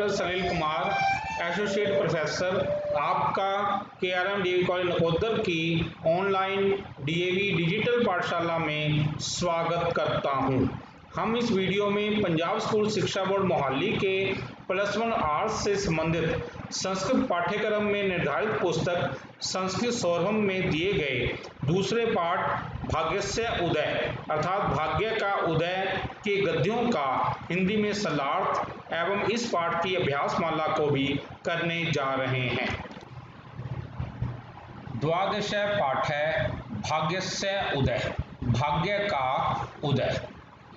Professor सलील Kumar, associate professor, आपका KRM DAV college Nakodar की online DAV digital पाठशाला में स्वागत करता हूं। हम इस वीडियो में पंजाब स्कूल शिक्षा बोर्ड मोहाली के +1 आर्ट्स से संबंधित संस्कृत पाठ्यक्रम में निर्धारित पुस्तक संस्कृत सौरभम में दिए गए दूसरे पाठ भाग्यस्य उदय अर्थात भाग्य का उदय के गद्यों का हिंदी में सरलार्थ एवं इस पाठ की अभ्यासमाला को भी करने जा रहे हैं। द्वादश पाठ है भाग्यस्य उदय, भाग्य का उदय।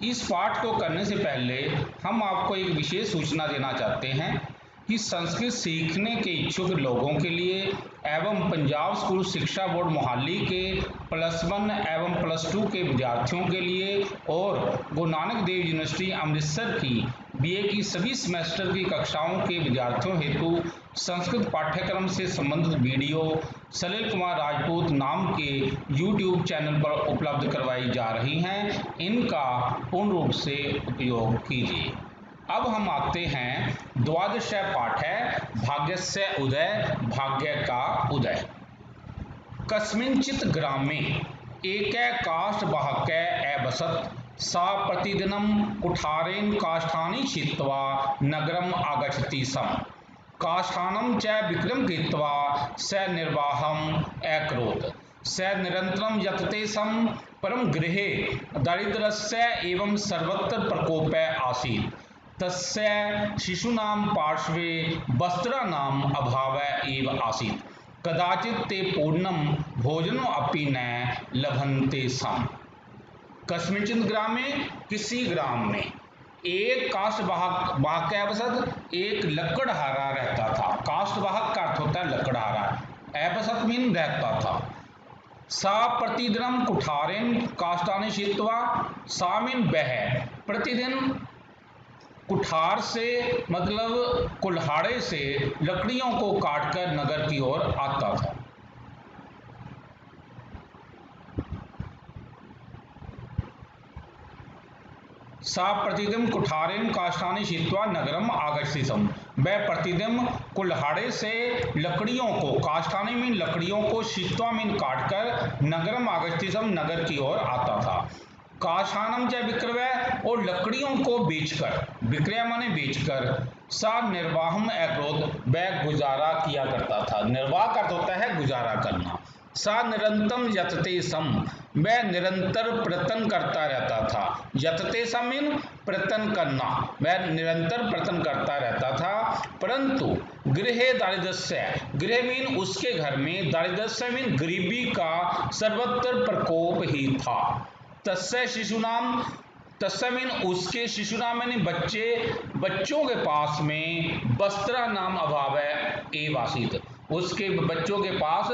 इस पाठ को करने से पहले हम आपको एक विशेष सूचना देना चाहते हैं कि संस्कृत सीखने के इच्छुक लोगों के लिए एवं पंजाब स्कूल शिक्षा बोर्ड मोहाली के +1 एवं +2 के विद्यार्थियों के लिए और गुरु नानक देव यूनिवर्सिटी अमृतसर की बीए की सभी सेमेस्टर की कक्षाओं के विद्यार्थियों हेतु संस्कृत पाठ्यक्रम से संबंधित वीडियो सलील कुमार राजपूत नाम के YouTube चैनल पर उपलब्ध करवाई जा रही हैं। इनका पूर्ण रूप से उपयोग कीजिए। अब हम आते हैं, द्वादश पाठ है भाग्यस्य उदय, भाग्य का उदय। कस्मिंचित् ग्रामे एकै काष्ठवाहकै अवसत् सा प्रतिदिनं कुठारेण काष्ठानि छित्त्वा नगरम् आगच्छति स्म। काष्ठानं च विक्रयं कृत्वा स निर्वाहम् अकरोत्। स निरन्तरं यतते स्म, परं गृहे दारिद्र्यस्य एवं सर्वत्र प्रकोपः आसीत्। तस्य शिशूनां पार्श्वे वस्त्राणाम् अभावः एव आसीत्। कदाचित् ते पूर्णं भोजनम् अपि न लभन्ते स्म। कस्मिंचित् ग्रामे, किसी ग्राम में, एक काष्ठवाहक के अवसत एक लकड़हारा रहता था। काष्ठवाहक का अर्थ होता है लकड़हारा, अवसत मीन रहता था। सा प्रतिदिनम कुठारेन काष्ठानि छित्त्वा, सा मीन वह प्रतिदिन कुठार से मतलब कुल्हाड़े से लकड़ियों को काटकर नगर की ओर आता था। सा प्रतिदिन कुठारेन काष्ठानि छित्त्वा नगरम आगच्छति स्म। वह प्रतिदिन कुल्हाड़े से लकड़ियों को, काष्ठानि मीन लकड़ियों को, छित्त्वा मीन काटकर नगरम आगच्छति स्म, नगर की ओर आता था। काष्ठानम च विक्रय, और लकड़ियों को बेचकर, विक्रय माने बेचकर, सा निर्वाहम अकरोत्, वह गुजारा किया करता था। निर्वाह का होता है गुजारा करना। सा निरंतम यतते स्म, वह निरंतर प्रयत्न करता रहता था। यतते स्म मीन प्रयत्न करना, वह निरंतर प्रयत्न करता रहता था। परंतु गृहे दारिद्र्यस्य, गृह मीन उसके घर में, दारिद्र्यस्य मीन गरीबी का सर्वत्र प्रकोप ही था। तस्य शिशूनाम, तस्य मीन उसके, शिशुनाम यानी बच्चे, बच्चों के पास में वस्त्रा नाम अभाव एव आसीत, उसके बच्चों के पास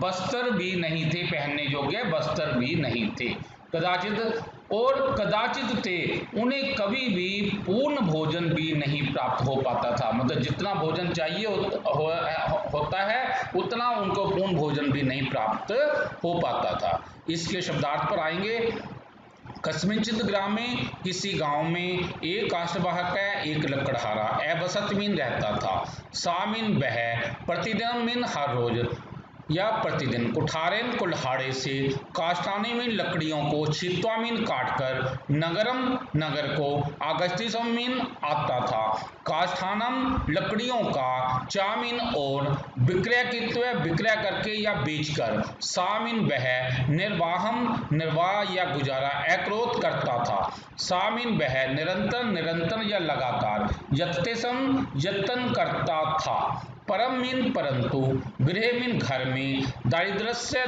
वस्त्र भी नहीं थे, पहनने योग्य वस्त्र भी नहीं थे। कदाचित, और कदाचित थे, उन्हें कभी भी पूर्ण भोजन भी नहीं प्राप्त हो पाता था। मतलब जितना भोजन चाहिए होता है उतना उनको पूर्ण भोजन भी नहीं प्राप्त हो पाता था। इसके शब्दार्थ पर आएंगे। कस्मिंचित् ग्रामे, किसी गांव में, एक काष्ठवाहक है, एक लकड़हारा, अवसत मीन रहता था, सा मीन वह, प्रतिदिन मीन हर रोज या प्रतिदिन, कुठारेन कुल्हाड़े से, काष्ठानि मीन लकड़ियों को, छित्त्वा मीन काटकर, नगरम नगर को, आगच्छति स्म मीन आता था। काष्ठानम लकड़ियों का, चा मीन और, विक्रय कृत्वा विक्रय करके या बेचकर, सा मीन वह, निर्वाहम निर्वाह या गुजारा, अकरोत् करता था। सा मीन वह निरंतर, निरंतर या लगातार, यतते स्म यत्न करता था। परम मीन परंतु, गृह मीन घर में, दारिद्र्यस्य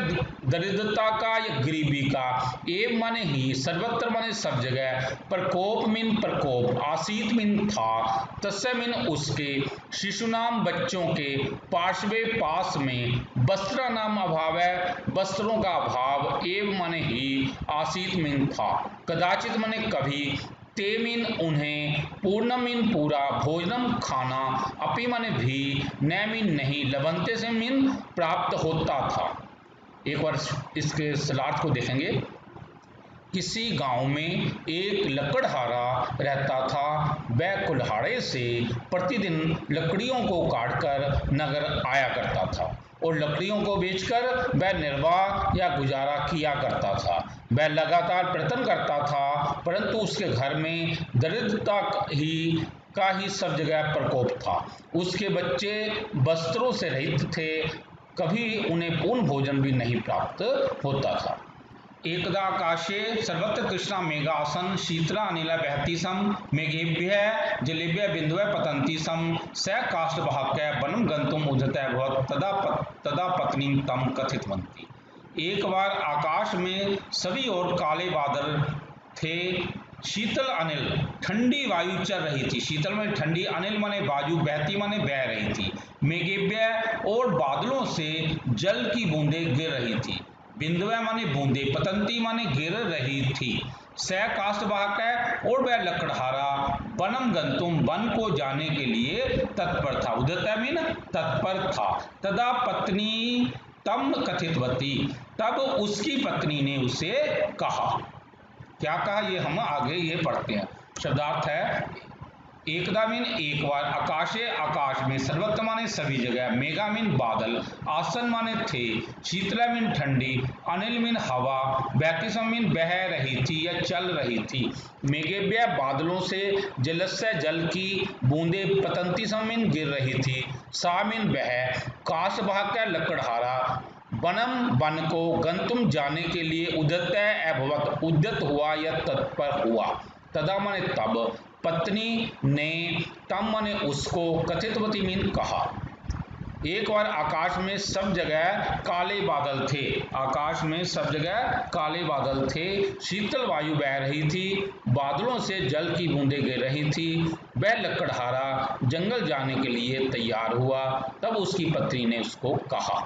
दरिद्रता का या गरीबी का, एव माने ही, सर्वत्र माने सब जगह, प्रकोप मीन प्रकोप, आसीत मीन था, तस्य मीन उसके, शिशुनाम बच्चों के, पार्श्वे पास में, वस्त्र नाम अभाव है, वस्त्रों का अभाव, एव माने ही, आसीत मीन था, कदाचित माने कभी, ते मीन उन्हें, पूर्णम मीन पूरा, भोजनम खाना, अपि माने भी, न मीन नहीं, लभंते से मीन प्राप्त होता था। एक बार इसके सलार्थ को देखेंगे। किसी गांव में एक लकड़हारा रहता था। वह कुल्हाड़े से प्रतिदिन लकड़ियों को काटकर नगर आया करता था और लकड़ियों को बेचकर वह निर्वाह या गुजारा किया करता था। वह लगातार प्रयत्न करता था, परंतु उसके घर में दरिद्रता ही सब जगह प्रकोप था। उसके बच्चे वस्त्रों से रहित थे, कभी उन्हें पूर्ण भोजन भी नहीं प्राप्त होता था। एकदा आकाशे सर्वत्र कृष्णा मेघासन शीतला अनिला बहती सम मेघेभ्यः जलेभ्यः बिन्दवः पतन्ति सम स काष्ठवाहकः वनं गन्तुम् उद्यतः अभवत् तदा पत्नी तं कथितवती। एक बार आकाश में सभी ओर काले बादल थे, शीतल अनिल ठंडी वायु चल रही थी। शीतल में ठंडी, अनिल माने वायु, बहती माने बह रही थी। मेघेभ्यः और बादलों से जल की बूंदें गिर रही थी। बिंदुएं माने बूंदे, पतंती माने गिर रही थी। सह काष्ठवाहक है और वह लकड़हारा वनम गंतुम वन को जाने के लिए तत्पर था। उदत मीन तत्पर था। तदा पत्नी तम कथितवती, तब उसकी पत्नी ने उसे कहा। क्या कहा ये हम आगे ये पढ़ते हैं। शब्दार्थ है एकदा मीन एक बार, आकाशे आकाश में, सर्वत्र माने सभी जगह, मेघा मीन बादल, आसन माने थे, शीतला मीन ठंडी, अनिल मीन हवा, बैकिसम मीन बह रही थी या चल रही थी, मेघेभ्य बादलों से, जलस्य जल की बूंदे, पतंती सम मीन गिर रही थी, सा मीन बह, काशवाहक लकड़हारा, वनम वन को, गंतुम जाने के लिए, उद्यत अभवत उद्यत हुआ या तत्पर हुआ, तदा माने तब, पत्नी ने, तम माने उसको, कथितवती मीन कहा। एक बार आकाश में सब जगह काले बादल थे। आकाश में सब जगह काले बादल थे, शीतल वायु बह रही थी, बादलों से जल की बूंदें गिर रही थी। वह लकड़हारा जंगल जाने के लिए तैयार हुआ। तब उसकी पत्नी ने उसको कहा,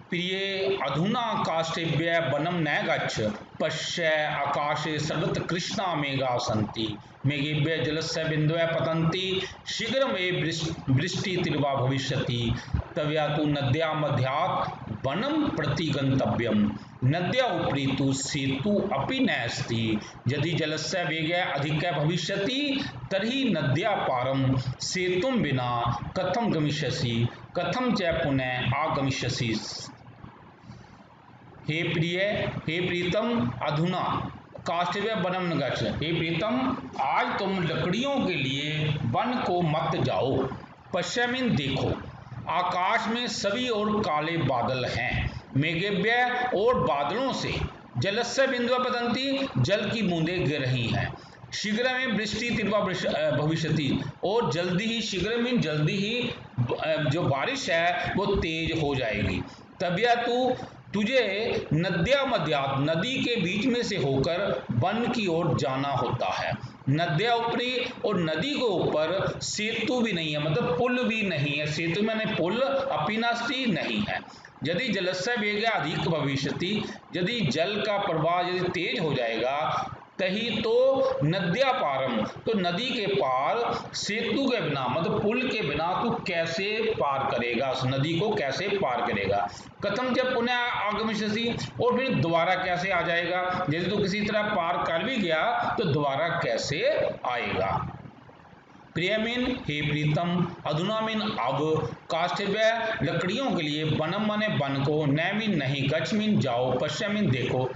प्रिये अधुना काष्ठेभ्य वनम न गच्छ, पश्य आकाशे सर्वत्र कृष्णा मेघा सन्ति, मेघेभ्य जलस्य बिन्दवः पतन्ति, शीघ्रमेव वृष्टिर्वा भविष्यति, तव्या तु नद्या मध्यात् वनं प्रति गन्तव्यम्, नद्या उपरि तु सेतु अपि नास्ति, यदि जलस्य वेगः अधिकः भविष्यति तर्हि नद्या पारं सेतुं विना कथं गमिष्यसि, कथं च पुनः आगमिष्यसि। हे प्रिय, हे प्रीतम, अधुना काष्ठव्य वनम न गच्छ, हे प्रीतम आज तुम लकड़ियों के लिए वन को मत जाओ। पश्चिमीन देखो, आकाश में सभी ओर काले बादल हैं, मेघेभ्य और बादलों से, जलस्य बिंदु पतंती जल की बूंदें गिर रही हैं, शीघ्र में वृष्टि तीव्र भविष्यति और जल्दी ही, शीघ्र में जल्दी ही जो बारिश है वो तेज हो जाएगी। तबिया तुझे नद्या मध्यात नदी के बीच में से होकर वन की ओर जाना होता है। नद्या ऊपरी और नदी के ऊपर सेतु भी नहीं है, मतलब पुल भी नहीं है। सेतु मैंने पुल, अपिनास्ति नहीं है। यदि जलस्य वेग अधिक भविष्यति, यदि जल का प्रवाह यदि तेज हो जाएगा, तही तो नद्या पारम, तो नदी के पार, सेतु के बिना मतलब पुल के बिना तू कैसे पार करेगा, उस नदी को कैसे पार करेगा। कथम जब पुनः आगमिष्यसि, और फिर दोबारा कैसे आ जाएगा। यदि तू किसी तरह पार कर भी गया तो दोबारा कैसे आएगा। प्रिय मीन हे प्रीतम, अधुना मीन अब, काष्ठव्य लकड़ियों के लिए, वनम माने वन को, न मीन नहीं, गच्छ मीन जाओ, पश्चिम मीन देखो,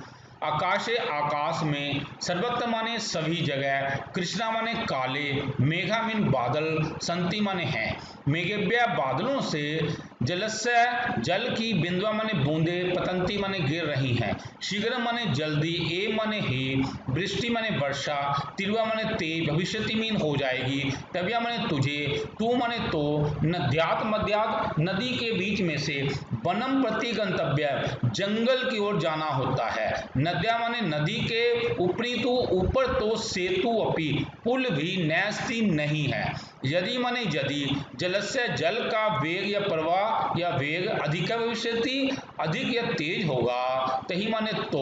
आकाशे आकाश में, सर्वत्र माने सभी जगह, कृष्णा माने काले, मेघा मीन बादल, संति माने हैं, मेघेभ्य बादलों से, जलस्य जल की, बिंदुआ माने बूंदे, पतंती माने गिर रही हैं, शीघ्र माने जल्दी, ए माने ही, वृष्टि माने वर्षा, तिलवा माने तेज, भविष्यति मीन हो जाएगी, तबिया माने तुझे, तू माने तो, नद्यात मध्यात नदी के बीच में से, वनम प्रति गंतव्य जंगल की ओर जाना होता है। नद्या माने नदी के, ऊपरी तो ऊपर तो, सेतु अपि पुल भी, नैस्ति नहीं है, यदि माने यदि, जलस्य जल का वेग या प्रवाह या वेग अधिक भविष्यति अधिक या तेज होगा, तही माने तो,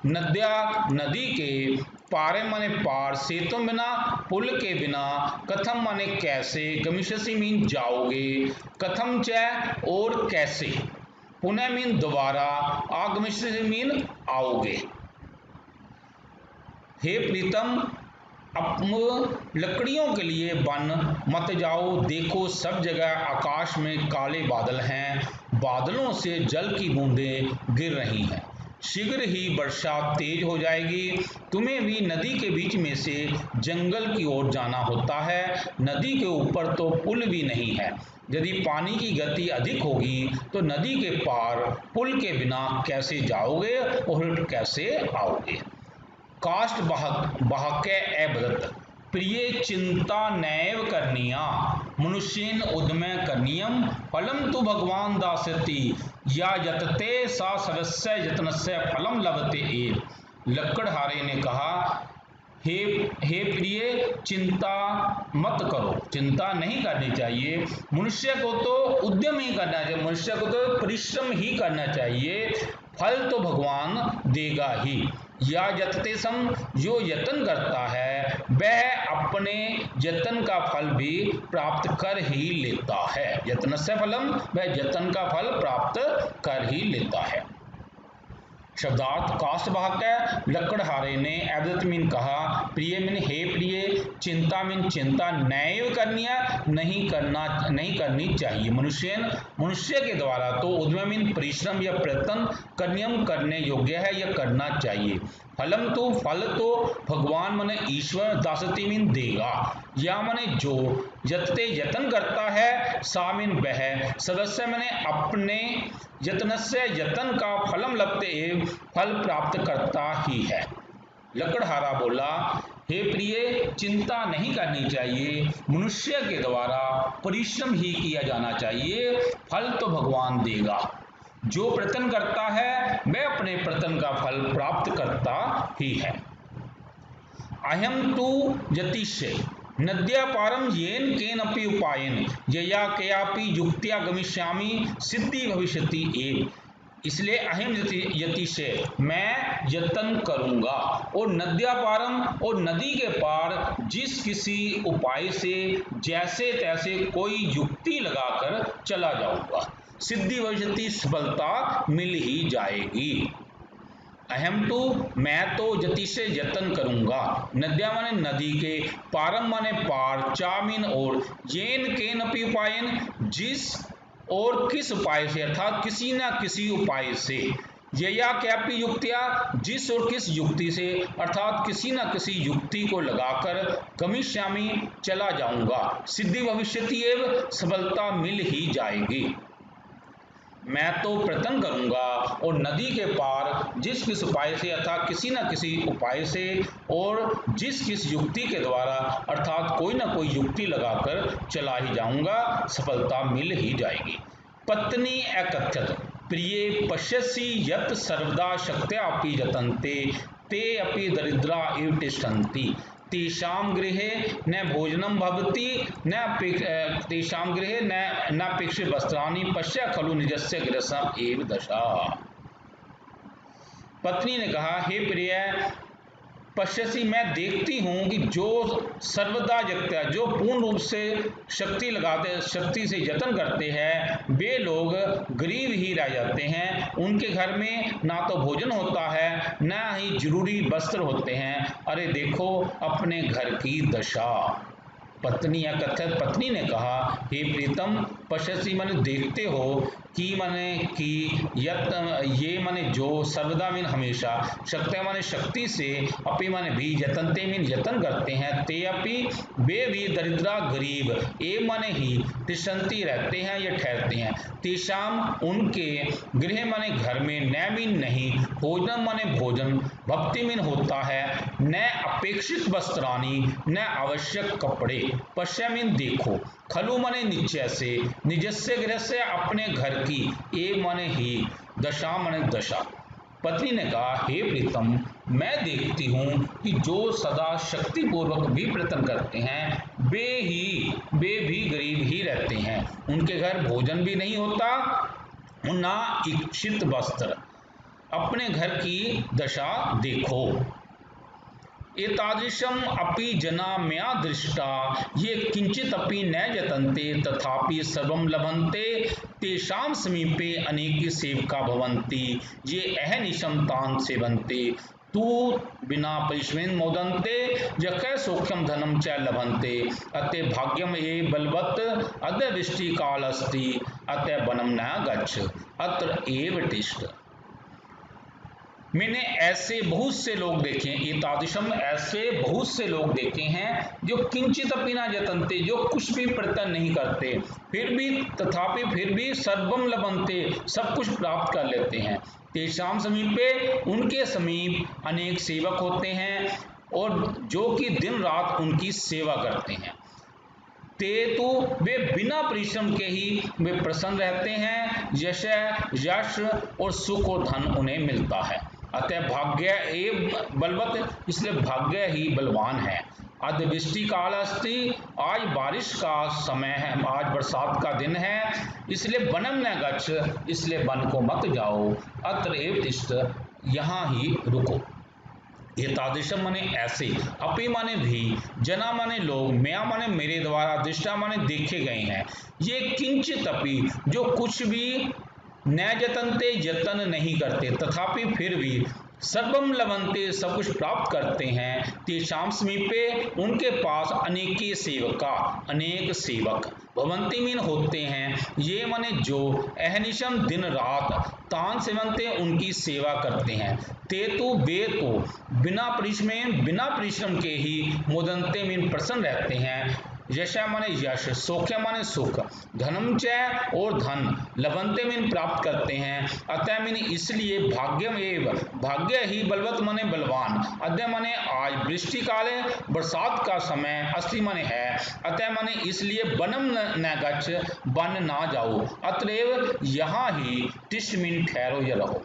नद्या नदी के, पारे माने पार, सेतु बिना पुल के बिना, कथम माने कैसे, गमिष्यसि मीन जाओगे, कथम च और कैसे, पुनः मीन दोबारा, आगमिष्यति मीन आओगे। हे प्रीतम, अब लकड़ियों के लिए वन मत जाओ, देखो सब जगह आकाश में काले बादल हैं, बादलों से जल की बूंदें गिर रही हैं, शीघ्र ही वर्षा तेज हो जाएगी। तुम्हें भी नदी के बीच में से जंगल की ओर जाना होता है, नदी के ऊपर तो पुल भी नहीं है। यदि पानी की गति अधिक होगी तो नदी के पार पुल के बिना कैसे जाओगे और कैसे आओगे। काष्ठ बाहके एवदत्, प्रिय चिंता नैव करणीया, मनुष्येन उद्यमे करणीयम, फलम तु भगवान दास्यति, या यतते सा सर्वस्य यत्नस्य फलम लभते एव। लकड़हारे ने कहा, हे प्रिय, चिंता मत करो, चिंता नहीं करनी चाहिए। मनुष्य को तो उद्यम ही करना चाहिए, मनुष्य को तो परिश्रम ही करना चाहिए, फल तो भगवान देगा ही। या यतते सम, जो यत्न करता है वह अपने यत्न का फल भी प्राप्त कर ही लेता है। यत्नस्य फलम, वह यत्न का फल प्राप्त कर ही लेता है। शब्दार्थ काष्ठ बाहक, लकड़हारे ने, एवदत् मीन कहा, प्रिय मीन हे प्रिय, चिंता मीन चिंता, नैव करनिया नहीं करनी चाहिए। मनुष्य के द्वारा तो उद्यम मीन परिश्रम या प्रयत्न, करनियम करने योग्य है या करना चाहिए। फलम तो फल तो भगवान माने ईश्वर, दासती मीन देगा, या माने जो, यतते यत्न करता है, सा मीन वह, सदस्य माने अपने, यत्नस्य यत्न का, फलम लभते एव फल प्राप्त करता ही है। लकड़हारा बोला, हे प्रिय, चिंता नहीं करनी चाहिए, मनुष्य के द्वारा परिश्रम ही किया जाना चाहिए, फल तो भगवान देगा। जो प्रयत्न करता है वह अपने प्रयत्न का फल प्राप्त करता ही है। अहम तु यतिष्ये नद्या पारम येन केनपि उपायेन यया कयापि युक्त्या गमिष्यामि सिद्धि भविष्यति एव। इसलिए अहम यतिष्ये, मैं यत्न करूंगा, और नद्या पारम, और नदी के पार जिस किसी उपाय से जैसे तैसे कोई युक्ति लगाकर चला जाऊंगा, सिद्धि भविष्यति, सफलता मिल ही जाएगी। अहम तो, मैं तो, यतिष्ये यत्न करूंगा, नद्या माने नदी के, पारम माने पार, चा मीन और, येन केनपि उपायन, जिस और किस उपाय से, अर्थात किसी ना किसी उपाय से, यया क्यापि युक्तिया, जिस और किस युक्ति से, अर्थात किसी ना किसी युक्ति को लगाकर, गमिष्यामि चला जाऊंगा, सिद्धि भविष्यति एव, सफलता मिल ही जाएगी। मैं तो प्रयत्न करूंगा, और नदी के पार जिस किस उपाय से, अर्थात किसी न किसी उपाय से, और जिस किस युक्ति के द्वारा, अर्थात कोई ना कोई युक्ति लगाकर चला ही जाऊंगा, सफलता मिल ही जाएगी। पत्नी अकथ्यत, प्रिय पश्यसि यत् सर्वदा शक्त्या अपि यतन्ते, ते अपि दरिद्रा इव तिष्ठन्ति, तेषां गृहे न भोजनं भवति, न तेषां गृहे न अपेक्षित वस्त्राणि, पश्य खलु निजस्य गृहस्थ एव दशा। पत्नी ने कहा, हे प्रिय, पश्यसि, मैं देखती हूँ कि जो सर्वदा जगता, जो पूर्ण रूप से शक्ति से यत्न करते हैं, वे लोग गरीब ही रह जाते हैं। उनके घर में ना तो भोजन होता है, ना ही जरूरी वस्त्र होते हैं। अरे देखो अपने घर की दशा। पत्नी या कथित पत्नी ने कहा, हे प्रीतम, पश्यसि माने देखते हो, की माने कि ये माने जो, सर्वदा मीन हमेशा, शक्ति माने शक्ति से, अपि माने भी, यतनते मीन यत्न करते हैं, ते अपि वे भी, दरिद्रा गरीब, ए माने ही, तिष्ठन्ति रहते हैं या ठहरते हैं, तेषाम उनके, गृह माने घर में, न मीन नहीं, भोजन माने भोजन, भक्ति मीन होता है, न अपेक्षित वस्त्राणी, न आवश्यक कपड़े, पश्य मीन देखो, खलु माने निश्चय से, निजस्य गृह से, अपने घर की, ए माने ही, दशा माने दशा। पत्नी ने कहा, हे प्रीतम, मैं देखती हूँ कि जो सदा शक्ति पूर्वक भी प्रयत्न करते हैं, वे भी गरीब ही रहते हैं। उनके घर भोजन भी नहीं होता, ना इच्छित वस्त्र। अपने घर की दशा देखो। एतादृशम अपि जना मया दृष्टा, ये किंचित अपि न यतन्ते, तथापि सर्वं लभन्ते, तेषां समीपे अनेके सेवका भवन्ति ये अहनिशं तान् सेवन्ते तू बिना परिश्रमेण मोदन्ते यः सौख्यम धनम च लभन्ते अतः भाग्यम ये बलवत् अद्य वृष्टि कालस्ति अतः वनम न गच्छ अत्र एव तिष्ठ। मैंने ऐसे बहुत से लोग देखे हैं, ये तादिशम ऐसे बहुत से लोग देखे हैं जो किंचित अपनी ना जतनते, जो कुछ भी प्रयत्न नहीं करते, फिर भी सर्वम लभन्ते, सब कुछ प्राप्त कर लेते हैं। तेषां समीपे, उनके समीप अनेक सेवक होते हैं और जो कि दिन रात उनकी सेवा करते हैं। ते तो वे बिना परिश्रम के ही वे प्रसन्न रहते हैं, यश और सुख और धन उन्हें मिलता है। अतः भाग्य एवं बलवत, इसलिए भाग्य ही बलवान है। अद्य वृष्टि काल अस्ति, आज बारिश का समय है, आज बरसात का दिन है, इसलिए वनम न गच्छ, इसलिए वन को मत जाओ, अत्र एव तिष्ठ, यहाँ ही रुको। ये तादृशम माने ऐसे, अपि माने भी, जना माने लोग, मया माने मेरे द्वारा, दृष्टा माने देखे गए हैं। ये किंचित अपि, जो कुछ भी न जतनते, यत्न नहीं करते, तथापि फिर भी सर्वम लभन्ते, सब कुछ प्राप्त करते हैं। तेषां समीपे, उनके पास अनेके सेवका, अनेक सेवक, भवन्ति मीन होते हैं, ये माने जो, अहनिशम दिन रात, तान सेवन्ते उनकी सेवा करते हैं। ते तो वे तो बिना परिश्रम के ही मोदन्ते मीन प्रसन्न रहते हैं। यश माने यश, सौख्य माने सुख, धनम च और धन, लभन्ते मीन प्राप्त करते हैं। अतः मीन इसलिए, भाग्यम एव, भाग्य ही, बलवत माने बलवान, अद्य माने आज, वृष्टि काल है, बरसात का समय, अस्ति माने है, अतः माने इसलिए, वनम न गच्छ, वन ना जाओ, अतएव यहाँ ही, तिष्ठ मीन ठहरो या रहो।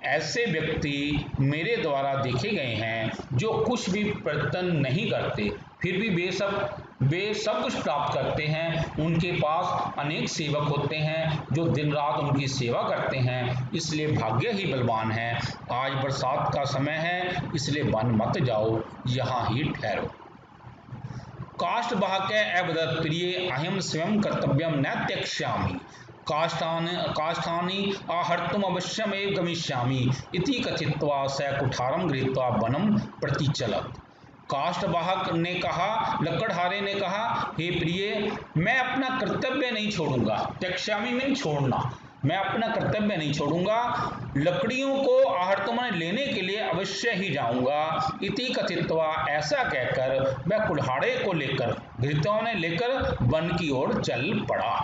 ऐसे व्यक्ति मेरे द्वारा देखे गए हैं जो कुछ भी प्रयत्न नहीं करते, फिर भी वे सब कुछ प्राप्त करते हैं। उनके पास अनेक सेवक होते हैं जो दिन रात उनकी सेवा करते हैं, इसलिए भाग्य ही बलवान है। आज बरसात का समय है, इसलिए वन मत जाओ, यहाँ ही ठहरो। काष्ठवाहकः अवदत् प्रिये अहं स्वयं कर्तव्यं न त्यक्ष्यामि, काष्ठानि आहर्तुम् अवश्यमेव गमिष्यामि इति कथित्वा स कुठारं गृहीत्वा वनं प्रतिचलत्। काष्ठवाहक ने कहा, लकड़हारे ने कहा, हे प्रिय, मैं अपना कर्तव्य नहीं छोड़ूंगा, त्यक्ष्यामि में छोड़ना, मैं अपना कर्तव्य नहीं छोड़ूंगा, लकड़ियों को आहर्तुम लेने के लिए अवश्य ही जाऊंगा। इति कथित्वा, ऐसा कहकर वह कुल्हाड़े को लेकर, गृहीत्वा ने लेकर वन की ओर चल पड़ा।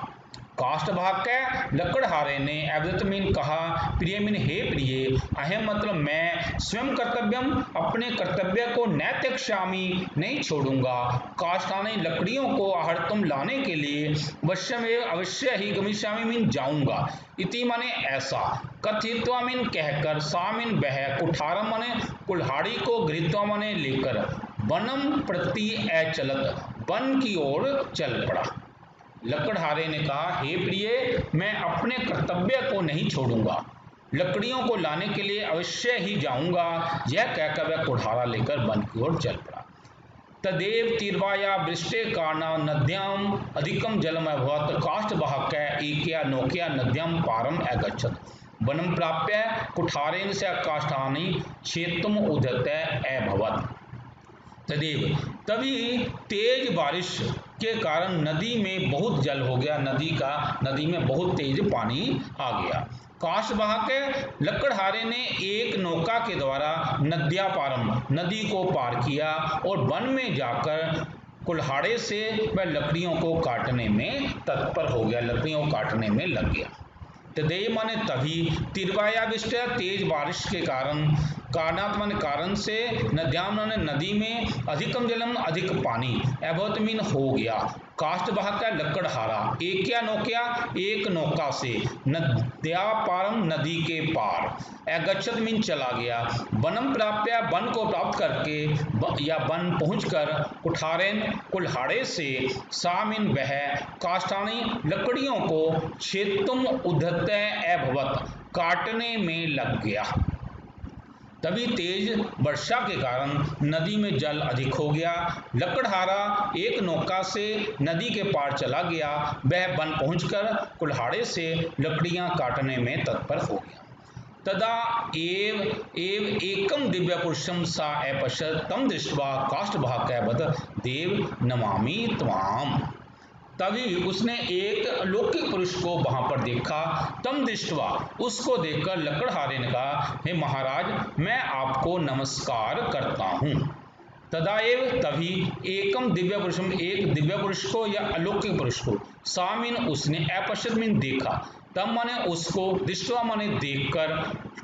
काष्ठवाहक लकड़हारे ने अवदत् मीन कहा, प्रिय मीन हे प्रिय, अहम मतलब मैं, स्वयं कर्तव्यम अपने कर्तव्य को न त्यक्ष्यामि नहीं छोड़ूंगा, काष्ठानि लकड़ियों को आहर्तुम लाने के लिए, अवश्य ही गमिष्यामि मीन जाऊंगा, इति माने ऐसा, कथित्वा मीन कहकर, सा मीन वह, कुठारम माने कुल्हाड़ी को, गृहीत्वा माने लेकर, वनम प्रति अचलत वन की ओर चल पड़ा। लकड़हारे ने कहा, हे प्रिय, मैं अपने कर्तव्य को नहीं छोड़ूंगा, लकड़ियों को लाने के लिए अवश्य ही जाऊंगा, यह कहकर वह कुल्हाड़ा लेकर वन की ओर चल पड़ा। तदेव तीर्वाया वृष्टे कारणा नद्याम अधिकम जलम अभवत्, काष्ठवाहक एकया नौकया नद्याम पारम अगच्छत्, वनम प्राप्य कुठारेण स काष्ठानि क्षेत्रम उदत अभवत्। तदेव, तभी तेज बारिश के कारण नदी में बहुत जल हो गया, नदी में बहुत तेज पानी आ गया। काष्ठवाहक लकड़हारे ने एक नौका के द्वारा नद्या पारम, नदी को पार किया और वन में जाकर कुल्हाड़े से वह लकड़ियों को काटने में तत्पर हो गया, लकड़ियों को काटने में लग गया। तदेव माने तभी, तीर्वायाविष्ट तेज बारिश के कारण, कारणात्मन कारण से, नद्याम ने नदी में, अधिकम जलम अधिक पानी, अभवत मीन हो गया, काष्ठवाहक लकड़हारा, एकया नौकया एक नौका से, नद्या पारम नदी के पार, अगच्छत मीन चला गया, वनम प्राप्य वन को प्राप्त करके या वन पहुंचकर, कुठारेन कुल्हाड़े से, सा मीन वह, काष्ठानि लकड़ियों को, क्षेत्रम उद्धत अभवत काटने में लग गया। तभी तेज वर्षा के कारण नदी में जल अधिक हो गया। लकड़हारा एक नौका से नदी के पार चला गया। वह वन पहुंचकर कुल्हाड़े से लकड़ियां काटने में तत्पर हो गया। तदा एव एकम दिव्य पुरुषम सा अपश्यत तम दृष्ट्वा काष्ठभागवत देव नमामि त्वाम। तभी उसने एक अलौकिक पुरुष को वहां पर देखा। तम दृष्ट्वा, उसको देखकर लकड़हारे ने कहा, हे महाराज, मैं आपको नमस्कार करता हूँ। तदाएव, तभी एकम दिव्य पुरुषम, एक दिव्य पुरुष को या अलौकिक पुरुष को, सामिन उसने, अपश्यत मीन देखा, तब माने उसको, दृष्टवा माने देखकर,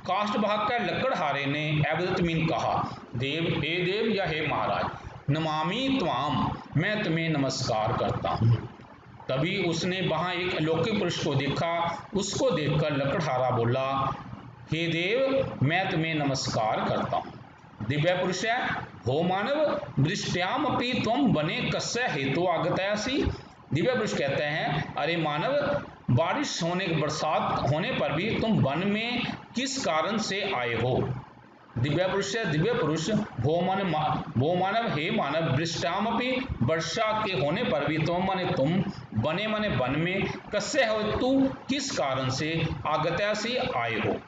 काष्ठभाग का लकड़हारे ने अवदत मीन कहा, देव, हे देव या हे महाराज, नमामि त्वाम, मैं तुम्हें नमस्कार करता हूँ। तभी उसने वहां एक अलौकिक पुरुष को देखा। उसको देखकर लकड़हारा बोला, हे देव, मैं तुम्हें नमस्कार करता हूँ। दिव्य पुरुष है, हो मानव वृष्ट्याम अपि त्वम वने कस्य हेतु आगतयासि। दिव्य पुरुष कहते हैं, अरे मानव, बारिश होने, बरसात होने पर भी तुम वन में किस कारण से आए हो। दिव्य पुरुष है, दिव्य पुरुष, भो मानव, हे मानव, वृष्टामपि, वर्षा के होने पर भी, तुम माने तुम, बने माने वन में, कस्य हो तू, किस कारण से, आगत्यासी आए हो।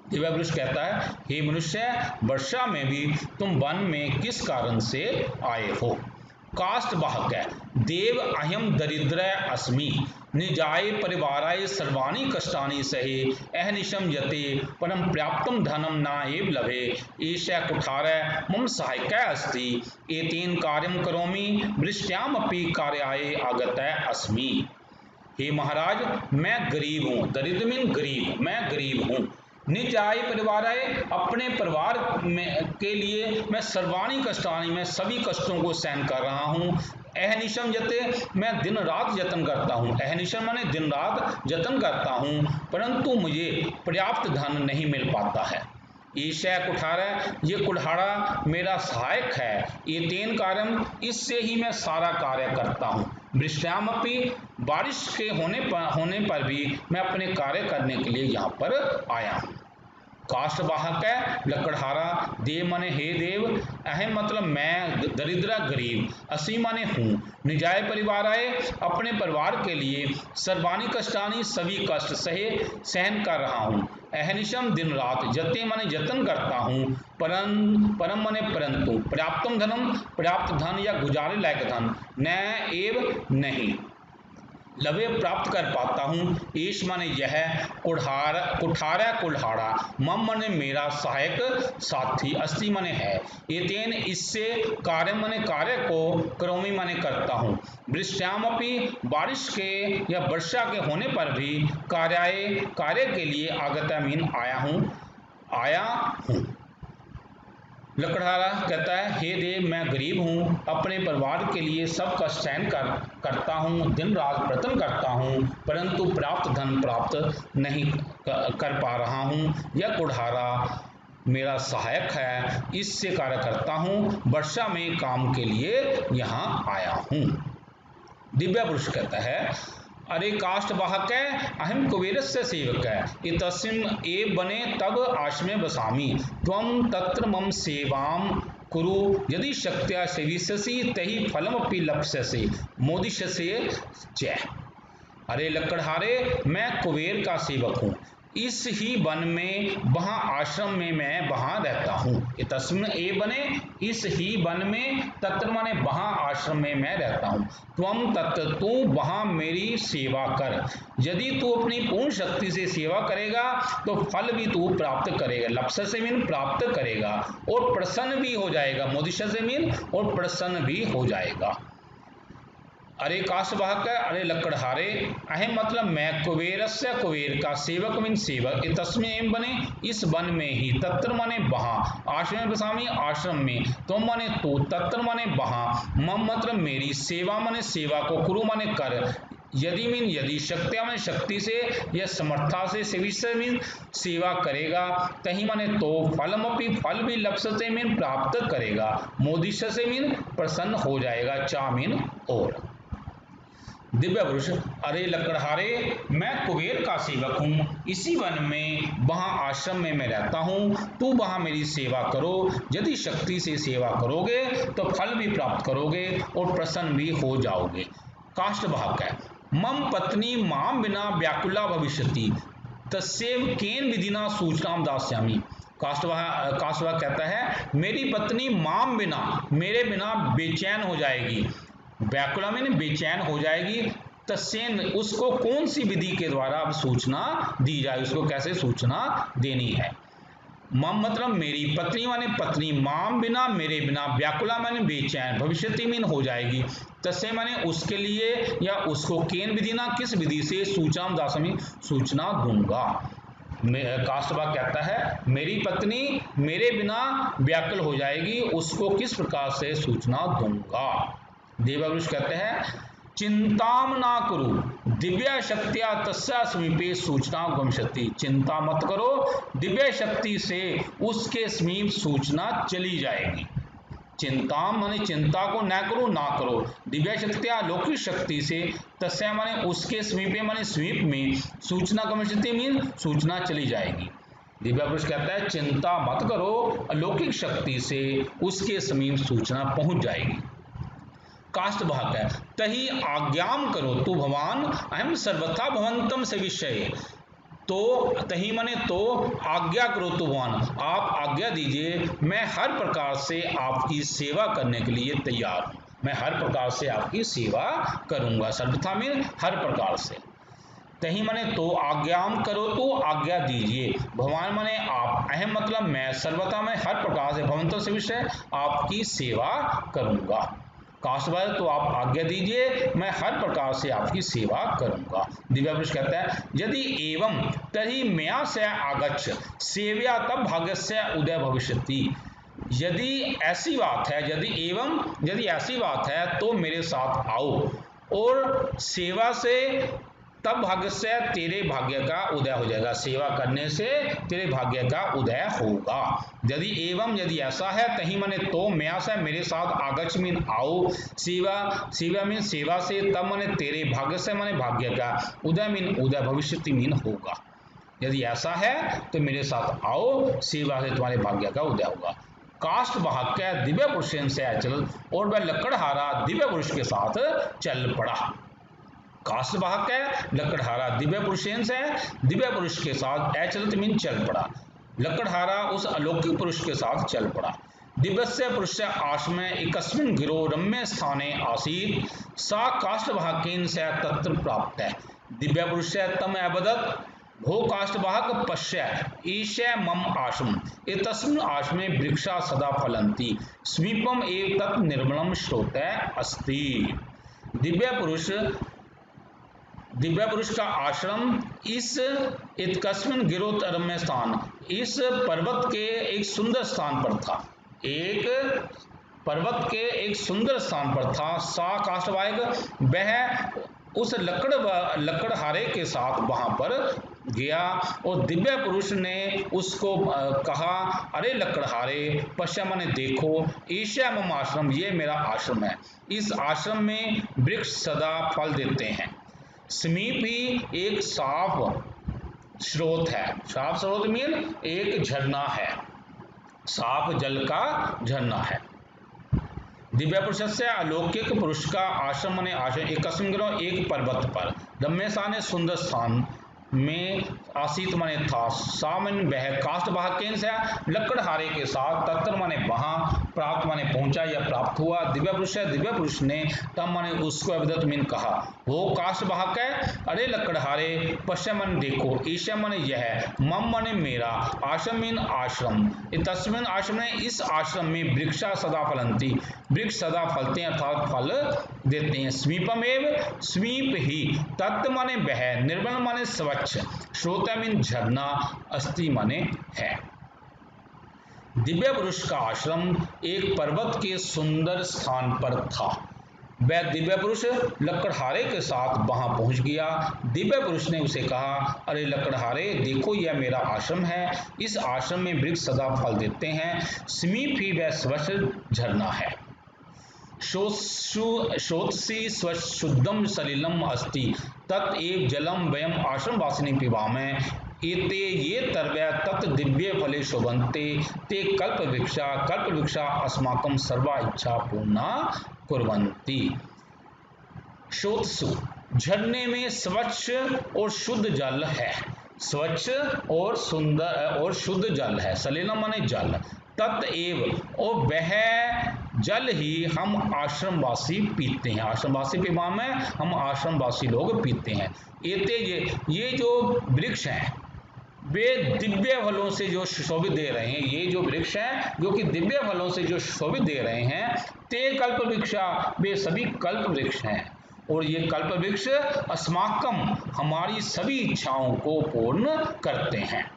दिव्य पुरुष कहता है, हे मनुष्य, वर्षा में भी तुम वन में किस कारण से आए हो। काष्ठवाहक है, देव अहम दरिद्र अस्मि, निजाय परिवाराय सर्वाणि कष्टानि सहे, अहनिशम यते परम पर्याप्तम धनम न एव लभे, एषा कुठारः मम सहायकः अस्ति, एतेन कार्यं करोमि, वृष्ट्याम अपि कार्याय आगतः अस्मि। हे महाराज, मैं गरीब हूँ, दरिद्र मीन गरीब, मैं गरीब हूँ। निज आय परिवार है, अपने परिवार में के लिए मैं सर्वाणी कष्टानी, मैं सभी कष्टों को सहन कर रहा हूँ। अहनिशम जते, मैं दिन रात यत्न करता हूँ, अहनिशम माने दिन रात यत्न करता हूँ, परंतु मुझे पर्याप्त धन नहीं मिल पाता है। ईशा कुठारा, ये कुल्हाड़ा मेरा सहायक है। ये तेन कार्यम, इससे ही मैं सारा कार्य करता हूँ। वृष्ट्यामपि, बारिश के होने पर भी मैं अपने कार्य करने के लिए यहाँ पर आया हूँ। काष्ठवाहक है, लकड़हारा, देव माने हे देव, अहम मतलब मैं, दरिद्र गरीब, असी माने हूँ, निजाय परिवार आए, अपने परिवार के लिए, सर्वाणी कष्टानी, सभी कष्ट सहन कर रहा हूँ। अहनिशम दिन रात, जते माने यत्न करता हूँ, परम माने परंतु, पर्याप्तम धनम, पर्याप्त धन या गुजारे लायक धन, न एव नहीं, लवे प्राप्त कर पाता हूँ। ईश माने यह, कुठारा कुल्हाड़ा, मम माने मेरा, सहायक साथी, अस्ति माने है, एतेन इससे, कार्य माने कार्य को, करोमि माने करता हूँ, वृष्ट्यामपि, बारिश के या वर्षा के होने पर भी, कार्य के लिए, आगता मीन आया हूँ। लकड़हारा कहता है, हे देव, मैं गरीब हूँ, अपने परिवार के लिए सब कष्ट सहन करता हूँ, दिन रात प्रयत्न करता हूँ, परंतु प्राप्त धन प्राप्त नहीं कर पा रहा हूँ। यह कुल्हाड़ा मेरा सहायक है, इससे कार्य करता हूँ, वर्षा में काम के लिए यहाँ आया हूँ। दिव्य पुरुष कहता है, अरे काष्ठवाहक है, अहम कुबेरस्य सेवक है, इतस्मिन् एव वने तब आश्रमे वसामि, त्वं तत्र मम सेवाम कुरु, यदि शक्त्या सेविष्यसि तहि फलमपि लप्स्यसि मोदिष्यसि च। अरे लकड़हारे, मैं कुबेर का सेवक हूँ, इस ही वन में, वहाँ आश्रम में मैं वहाँ रहता हूँ। तस्मिन् एव वने, इस ही वन में, तत्र माने वहाँ आश्रम में मैं रहता हूँ। त्वम तत्र, तू वहाँ मेरी सेवा कर, यदि तू अपनी पूर्ण शक्ति से सेवा करेगा तो फल भी तू प्राप्त करेगा, लप्स्य से मीन प्राप्त करेगा, और प्रसन्न भी हो जाएगा, मोदिष्य से मीन और प्रसन्न भी हो जाएगा। अरे काष्ठवाहक, अरे लकड़हारे, अहम मतलब मैं, कुबेरस्य, कुबेर का, सेवक मीन सेवक, तस्मिन् एव वने, इस वन में ही, तत्र माने वहाँ, आश्रम बसामी, आश्रम में, तुम माने तू, तत्र माने वहाँ, मम मतलब मेरी, सेवा माने सेवा को, कुरु माने कर, यदि मीन यदि, शक्त्या माने शक्ति से या समर्था से, सेविष्य मीन सेवा करेगा, तही माने तो, फलमपि फल भी, लप्स्यते मीन प्राप्त करेगा, मोदिष्य से मीन प्रसन्न हो जाएगा, चा मीन और। दिव्य पुरुष, अरे लकड़हारे, मैं कुबेर का सेवक हूँ, इसी वन में वहाँ आश्रम में मैं रहता हूँ, तू वहाँ मेरी सेवा करो। यदि शक्ति से सेवा करोगे तो फल भी प्राप्त करोगे और प्रसन्न भी हो जाओगे। काष्ठवाहक है, मम पत्नी माम बिना व्याकुला भविष्यति तस्यैव केन विधिना सूचनाम दास्यामि। काष्ठवाहक कहता है, मेरी पत्नी माम बिना, मेरे बिना बेचैन हो जाएगी, व्याकुला में बेचैन हो जाएगी, तस्यैन उसको कौन सी विधि के द्वारा अब सूचना दी जाए, उसको कैसे सूचना देनी है। मम मतलब मेरी, पत्नी माने पत्नी, माम बिना मेरे बिना, व्याकुला माने बेचैन, भविष्यति मीन हो जाएगी, तस्य माने उसके लिए या उसको, केन विधि ना किस विधि से, सूचना दासमी सूचना दूंगा। काष्ठवाहक कहता है, मेरी पत्नी मेरे बिना व्याकुल हो जाएगी, उसको किस प्रकार से सूचना दूंगा। देववृष कहते हैं, चिंताम ना करो दिव्य शक्तिया तस्या समीपे सूचना गमिष्यति। चिंता मत करो, दिव्य शक्ति से उसके समीप सूचना चली जाएगी। चिंता माने चिंता को न करो, ना करो, दिव्य शक्तिया अलौकिक शक्ति से, तस्या माने उसके समीपे माने समीप में, सूचना गमिष्यति मीन सूचना चली जाएगी। दिव्य पुरुष कहता है, चिंता मत करो, अलौकिक शक्ति से उसके समीप सूचना पहुंच जाएगी। काष्ठवाहक है, तही आज्ञाम करो तू भवान, अहम सर्वथा भवंतम से विषय। तो तही माने तो, आज्ञा करो तो भगवान, आप आज्ञा दीजिए, मैं हर प्रकार से आपकी सेवा करने के लिए तैयार हूँ, मैं हर प्रकार से आपकी सेवा करूंगा। सर्वथा मीन हर प्रकार से। तही माने तो, आज्ञाम करो तो आज्ञा दीजिए, भगवान माने आप, अहम मतलब मैं, सर्वथा मैं हर प्रकार से, भवंतम से विषय आपकी सेवा करूंगा। काष्ठवाहक, तो आप आज्ञा दीजिए, मैं हर प्रकार से आपकी सेवा करूंगा। दिव्य पुरुष कहता है, यदि एवं तरी मया से आगच्छ सेव्या तब भाग्यस्य उदय भविष्यति। यदि ऐसी बात है, यदि ऐसी बात है तो मेरे साथ आओ और सेवा से तब भाग्य से तेरे भाग्य का उदय हो जाएगा, सेवा करने से तेरे भाग्य का उदय होगा। यदि ऐसा है, तही मने तो, मया से मेरे साथ, आगच्छ मीन आओ, सेवा मीन सेवा से, तब मने तेरे, भाग्य से मने भाग्य का, उदय मीन उदय, भविष्यति मीन होगा। यदि ऐसा है तो मेरे साथ आओ, सेवा से तुम्हारे भाग्य का उदय होगा। काष्ठवाहक दिव्य पुरुष से अचल, और वह लकड़हारा दिव्य पुरुष के साथ चल पड़ा। काष्ठवाहक है, लकड़हारा दिव्य पुरुषेन से, दिव्य पुरुष के साथ अचलित मीन चल पड़ा, लकड़हारा उस अलौकिक पुरुष के साथ चल पड़ा। दिव्यस्य पुरुषस्य आश्रमे एकस्मिन् गिरो रम्य स्थाने आसीत्, सा काष्ठवाहकेन से तत्र प्राप्त है। दिव्य पुरुष तम अवदत्, भो काष्ठवाहक पश्य ईशय मम आश्रम, एतस्मिन् आश्रमे वृक्षा सदा फलन्ति, समीपम एव तत् निर्मलम स्रोतः अस्ति। दिव्य पुरुष का आश्रम इस कस्मिन गिरोत रम्य स्थान, इस पर्वत के एक सुंदर स्थान पर था, एक पर्वत के एक सुंदर स्थान पर था। सा काष्ठवाहक, वह उस लकड़हारे के साथ वहां पर गया और दिव्य पुरुष ने उसको कहा, अरे लकड़हारे, पश्चिम माने देखो, ईशा मम आश्रम, ये मेरा आश्रम है, इस आश्रम में वृक्ष सदा फल देते हैं, समीप ही एक साफ स्रोत है, साफ स्रोत मीन एक झरना है, साफ जल का झरना है। दिव्य पुरुष से अलौकिक पुरुष का आश्रम माने आश्रम, एक पर्वत पर, रम्यसा सुंदर स्थान में, आसीत माने था, सामन वह, काष्ठवाहकेन से लकड़हारे के साथ, तत्र माने वहां, प्राप्त माने पहुंचा या प्राप्त हुआ। दिव्य पुरुष ने तब माने उसको अवदत मीन कहा, वो काष्ठवाहक है, अरे लकड़हारे, पश्चिम माने देखो, ईशा माने यह, मम माने मेरा, आश्रम मीन आश्रम, तस्मिन आश्रम ने, इस आश्रम में, वृक्षा सदा फलंती, वृक्ष सदा फलते हैं अर्थात फल देते हैं, समीपमेव समीप ही, तत्व माने वह, निर्मल माने स्वच्छ, श्रोता मीन झरना, अस्ति माने है। दिव्य पुरुष का आश्रम एक पर्वत के सुंदर स्थान पर था। वह दिव्य पुरुष लकड़हारे के साथ वहां पहुंच गया। दिव्य पुरुष ने उसे कहा, अरे लकड़हारे, देखो यह मेरा आश्रम है, इस आश्रम में वृक्ष सदा फल देते हैं, समीप ही वह स्वच्छ झरना है। शोत्सी शुद्धम सलिलम अस्ति तत् एव जलम वयम आश्रमवासिनी पिबामः एते ये तर्वय तत् दिव्य फले शोभन्ते ते कल्पवृक्षा अस्माकं सर्वा इच्छा पूर्णा कुर्वन्ति। शोत्सु झरने में स्वच्छ और शुद्ध जल है, स्वच्छ और सुंदर और शुद्ध जल है। सलिलम माने जल, तत्एव और वह जल ही हम आश्रमवासी पीते हैं। आश्रमवासी पीवा में हम आश्रमवासी लोग पीते हैं। ये जो वृक्ष हैं वे दिव्य फलों से जो सुशोभित दे रहे हैं, ये जो वृक्ष हैं जो कि दिव्य फलों से जो सुशोभित दे रहे हैं, ते कल्प वृक्षा, वे सभी कल्प वृक्ष हैं। और ये कल्प वृक्ष अस्माकम हमारी सभी इच्छाओं को पूर्ण करते हैं।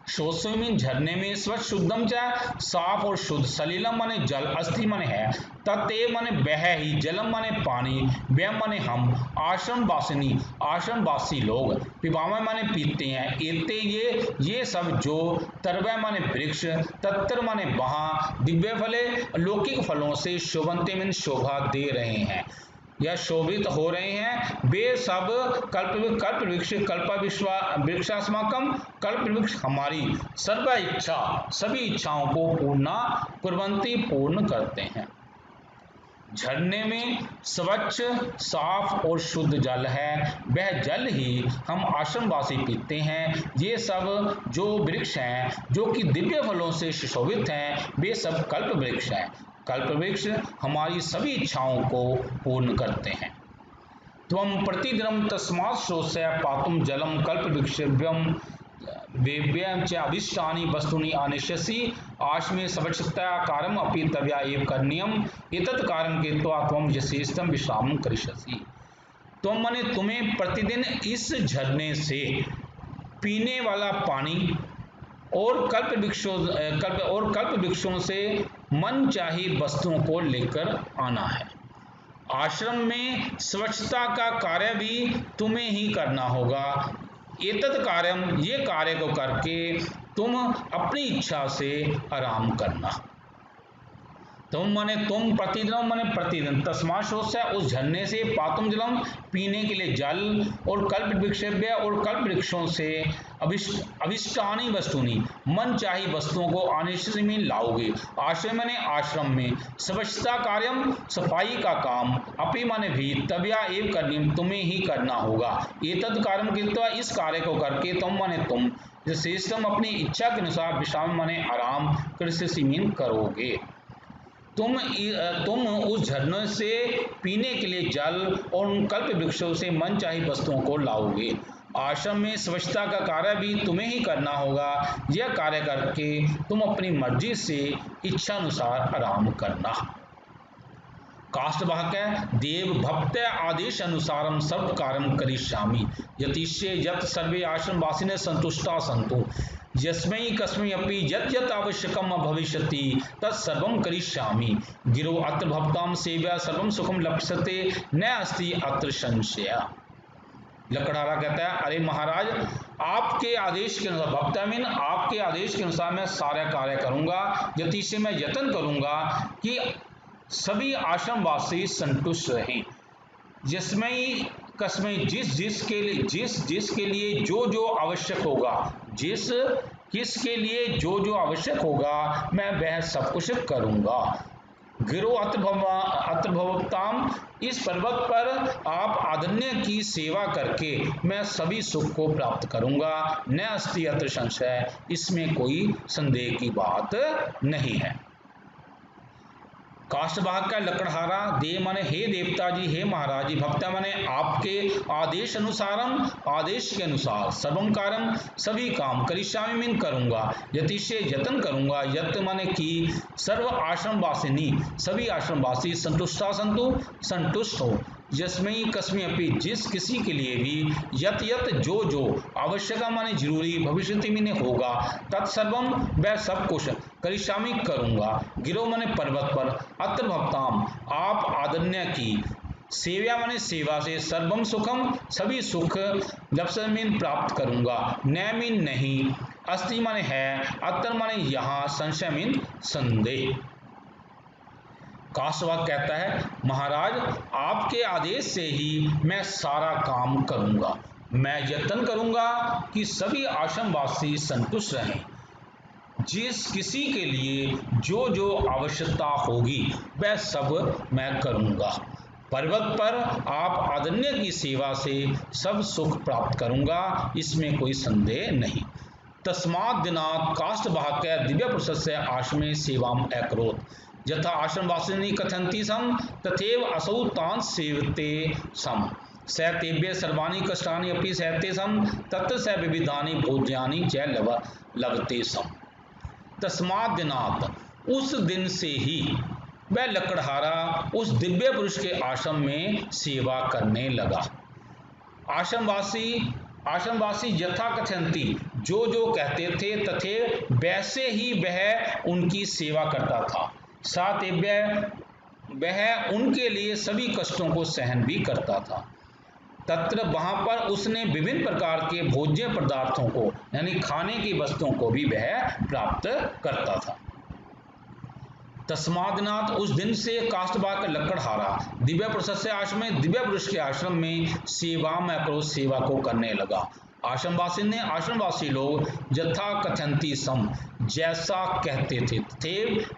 शोत्समीन झरने में स्वच्छ शुद्धम च साफ और शुद्ध, सलिलम माने जल, अस्ति माने है, तत्व माने वह ही, जलम माने पानी, व्यम माने हम, आश्रमवासी लोग, पिबामय माने पीते हैं, एते ये सब जो, तरवय माने वृक्ष, तत्र माने वहां, दिव्य फले लौकिक फलों से शोभन्ते में शोभा दे रहे हैं या शोभित हो रहे हैं, वे सब कल्प वृक्ष, वृक्षास्माकम, कल्प वृक्ष हमारी सर्व इच्छा, सभी इच्छाओं को पूर्ण करते हैं। झरने में स्वच्छ साफ और शुद्ध जल है, वह जल ही हम आश्रमवासी पीते हैं। ये सब जो वृक्ष हैं जो कि दिव्य फलों से सुशोभित हैं, वे सब कल्प वृक्ष हैं। कल्प वृक्ष हमारी सभी इच्छाओं को पूर्ण करते हैं। त्वं प्रतिदिनं तस्मात् शोत्स्य पातुं जलं कल्पवृक्षेभ्यं वेभ्यं च अभीष्टानि वस्तूनि आनेष्यसि आश्रमे स्वच्छताकारम् अपि तवया एव करणीयम् एतत् कार्यं कृत्वा त्वं यथेष्टं विश्रामं करिष्यसि। त्वं माने तुम्हें प्रतिदिन इस झरने से पीने वाला पानी और कल्प वृक्षों से मनचाही वस्तुओं को लेकर आना है। आश्रम में स्वच्छता का कार्य भी तुम्हें ही करना होगा। एतत् कार्यम, ये कार्य को करके तुम अपनी इच्छा से आराम करना। तुम प्रतिदिन, तस्मात् शोत्स्य उस झरने से, पातुम जलम पीने के लिए जल, और कल्प वृक्षेभ्य और कल्प वृक्षों से अभिष्टानी वस्तुनि मन चाही वस्तुओं को आनेष्यसि में लाओगे। आश्रम माने आश्रम में, स्वच्छता कार्यम सफाई का काम, अपि माने भी, तवया एव करणीयम तुम्हें ही करना होगा। एतत् कार्यम कृत्वा इस कार्य को करके, तुम माने तुम, श्रेष्ठम अपनी इच्छा के अनुसार, विश्राम माने आराम, करिष्यसि मीन करोगे। तुम उस झरने से पीने के लिए जल और उन कल्प वृक्षों से मनचाही वस्तुओं को लाओगे। आश्रम में स्वच्छता का कार्य भी तुम्हें ही करना होगा। यह कार्य करके तुम अपनी मर्जी से इच्छानुसार आराम करना। काष्ठवाक्य देव भक्त आदेश अनुसारम सब कार्यम करिष्यामि यतिष्ये यत् सर्वे आश्रमवासिनः संतुष्टा सन्तु यस्मै कस्मै अपि यत् यत् आवश्यकम भविष्यति तत्सर्वं करिष्यामि गिरो अत्र भवतां सेव्या सर्वं सुखम लप्स्यते न अस्ति अत्र संशय। लकड़हारा कहता है, अरे महाराज, आपके आदेश के अनुसार, भक्तामीन आपके आदेश के अनुसार मैं सारा कार्य करूंगा। यतिष्य मैं यत्न करूंगा कि सभी आश्रमवासी संतुष्ट रहें। जिसमें कसमें जिसके लिए जो आवश्यक होगा, किसके लिए जो आवश्यक होगा, मैं वह सब कुछ करूंगा। गिरो अत्र भवताम, इस पर्वत पर आप आदन्य की सेवा करके मैं सभी सुख को प्राप्त करूंगा। न अस्ति अत्र संशय, इसमें कोई संदेह की बात नहीं है। काष्ठवाक्य का लकड़हारा दे माने हे देवता जी, हे महाराज जी, भक्ता माने आपके आदेश अनुसारम, आदेश के अनुसार, सर्वम कार्यम सभी काम, करिष्यामि मीन करूंगा, यतिष्य यत्न करूंगा, यत् माने कि सर्व आश्रमवासिनी सभी आश्रमवासी संतुष्टा संतु संतुष्ट हो, जिसमें कस्में अपि जिस किसी के लिए भी, यत जो आवश्यक माने जरूरी, भविष्यति में होगा, तत्सर्वम वह सब कुछ, करिष्यामि करूंगा, गिरो माने पर्वत पर, अत्र भक्ताम आप आदन्य की, सेव्या माने सेवा से, सर्वम सुखम सभी सुख, लप्स्य मीन प्राप्त करूंगा, न मीन नहीं, अस्ति माने है, अत्र माने यहाँ, संशय मीन संदेह। काष्ठवाह कहता है, महाराज आपके आदेश से ही मैं सारा काम करूंगा। मैं यत्न करूंगा कि सभी आश्रमवासी संतुष्ट रहें। जिस किसी के लिए जो जो आवश्यकता होगी वह सब मैं करूंगा। पर्वत पर आप आदरणीय की सेवा से सब सुख प्राप्त करूंगा, इसमें कोई संदेह नहीं। तस्मात् दिनात् काष्ठवाहकः दिव्यपुरुषस्य आश्रमे सेवाम् अकरोत्। यथा आश्रमवासिनी कथयन्ति स्म तथैव असौ तान् सेवते स्म। स तेभ्यः सर्वाणि कष्टानि अपि सहते स्म, तत्र स विविधानि भोज्यानि च लभते स्म। तस्मात् दिनात्, उस दिन से ही वह लकड़हारा उस दिव्य पुरुष के आश्रम में सेवा करने लगा। आश्रमवासी यथा कथयन्ति, जो जो कहते थे तथे वैसे ही वह उनकी सेवा करता था। सातेभ्य, वह उनके लिए सभी कष्टों को सहन भी करता था। तत्र, वहां पर उसने विभिन्न प्रकार के भोज्य पदार्थों को यानी खाने की वस्तुओं को भी वह प्राप्त करता था। तस्माद्नाथ, उस दिन से काष्ठवाह का लकड़हारा दिव्य पुरुष से आश्रम में दिव्य पुरुष के आश्रम में सेवा में अक्रोध सेवा को करने लगा। आश्रमवासी लोग यथा कथयन्ति सम, जैसा कहते थे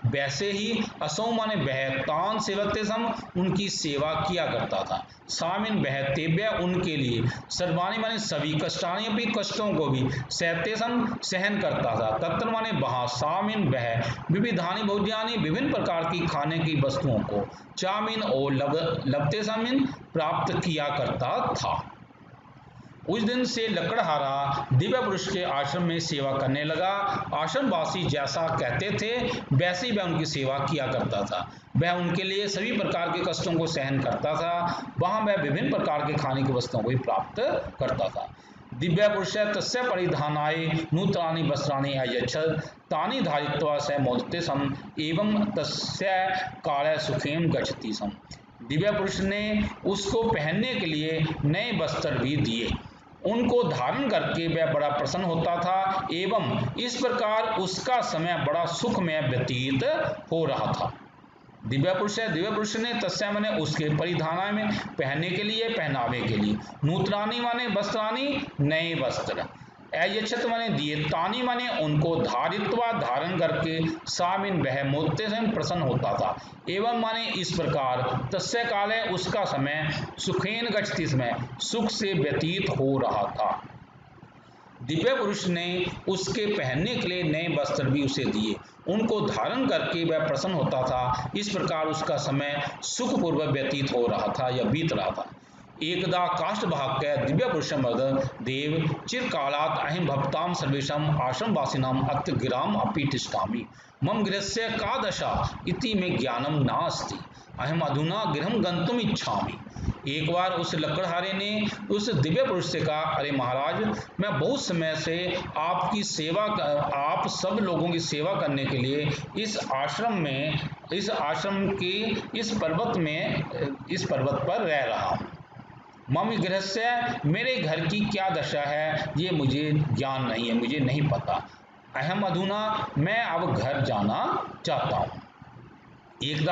वैसे ही असौ माने वह तान सेवते सम, उनकी सेवा किया करता था। सामिन वह तेव्य उनके लिए, सर्वाणी माने सभी, कष्टानी भी कष्टों को भी, सहते सम सहन करता था। तत्र माने वहाँ, सामिन वह विविधानी भोज्यानी विभिन्न प्रकार की खाने की वस्तुओं को, चामिन और लभते सामिन प्राप्त किया करता था। उस दिन से लकड़हारा दिव्य पुरुष के आश्रम में सेवा करने लगा। आश्रमवासी जैसा कहते थे वैसे ही वह उनकी सेवा किया करता था। वह उनके लिए सभी प्रकार के कष्टों को सहन करता था। वहां वह विभिन्न प्रकार के खाने की वस्तुओं को भी प्राप्त करता था। दिव्य पुरुष तस्य परिधानाय नूतनानि वस्त्राणि अयच्छत्, तानि धारित्वा स मोदते सम एवं तस्य काले सुखेन गच्छति सम। दिव्य पुरुष ने उसको पहनने के लिए नए वस्त्र भी दिए। उनको धारण करके वह बड़ा प्रसन्न होता था एवं इस प्रकार उसका समय बड़ा सुखमय व्यतीत हो रहा था। दिव्य पुरुष ने तस्या माने उसके परिधाना में पहनने के लिए, पहनावे के लिए, नूतनानी माने वस्त्रानी नए वस्त्र, अयच्छत माने दिए, तानी माने उनको, धारित्वा धारण करके, सामिन वह मोदते से प्रसन्न होता था, एवं माने इस प्रकार, तस्य काले उसका समय, सुखेन गच्छति समय सुख से व्यतीत हो रहा था। दिव्य पुरुष ने उसके पहनने के लिए नए वस्त्र भी उसे दिए। उनको धारण करके वह प्रसन्न होता था। इस प्रकार उसका समय सुखपूर्वक व्यतीत हो रहा था या बीत रहा था। एकदा काष्ठवाहकः दिव्य पुरुषं वदत्, देव चिरकालात् अहं भवतां सर्वेषाम् आश्रमवासिनाम् अत्र गिराम् अपि तिष्ठामि, मम गृहस्य का दशा इति मे ज्ञानं नास्ति, अहम अधुना गृहं गन्तुम् इच्छामि। एक बार उस लकड़हारे ने उस दिव्य पुरुष से कहा, अरे महाराज, मैं बहुत समय से आपकी सेवा, आप सब लोगों की सेवा करने के लिए इस आश्रम के इस पर्वत पर रह रहा हूँ। मम गृहस्य, मेरे घर की क्या दशा है ये मुझे ज्ञान नहीं है, मुझे नहीं पता। अहम अधुना, मैं अब घर जाना चाहता हूँ। एक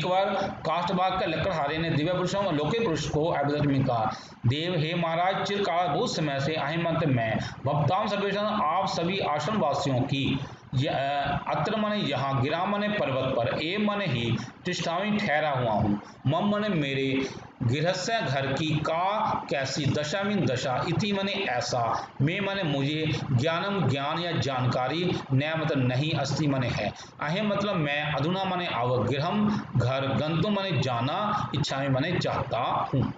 बार काष्ठवाह का लकड़हारे ने दिव्य पुरुषों और लौकिक पुरुष को अवदत में कहा, देव हे महाराज, चिरकाल बहुत समय से अहम मंत्र मैं भक्ताम सर्वेषण आप सभी आश्रम वासियों की अत्र मने यहाँ, गिरा मने पर्वत पर, ए मने ही, तिष्ठामी ठहरा हुआ हूँ, मम मने मेरे, गृहस्य घर की, का कैसी, दशा मीन दशा, इति मने ऐसा, मैं मने मुझे, ज्ञानम ज्ञान या जानकारी, न मतलब नहीं, अस्ति मने है, अहे मतलब मैं, अधुना मने अब, गृहम घर, गंतु मने जाना, इच्छा मने चाहता हूँ।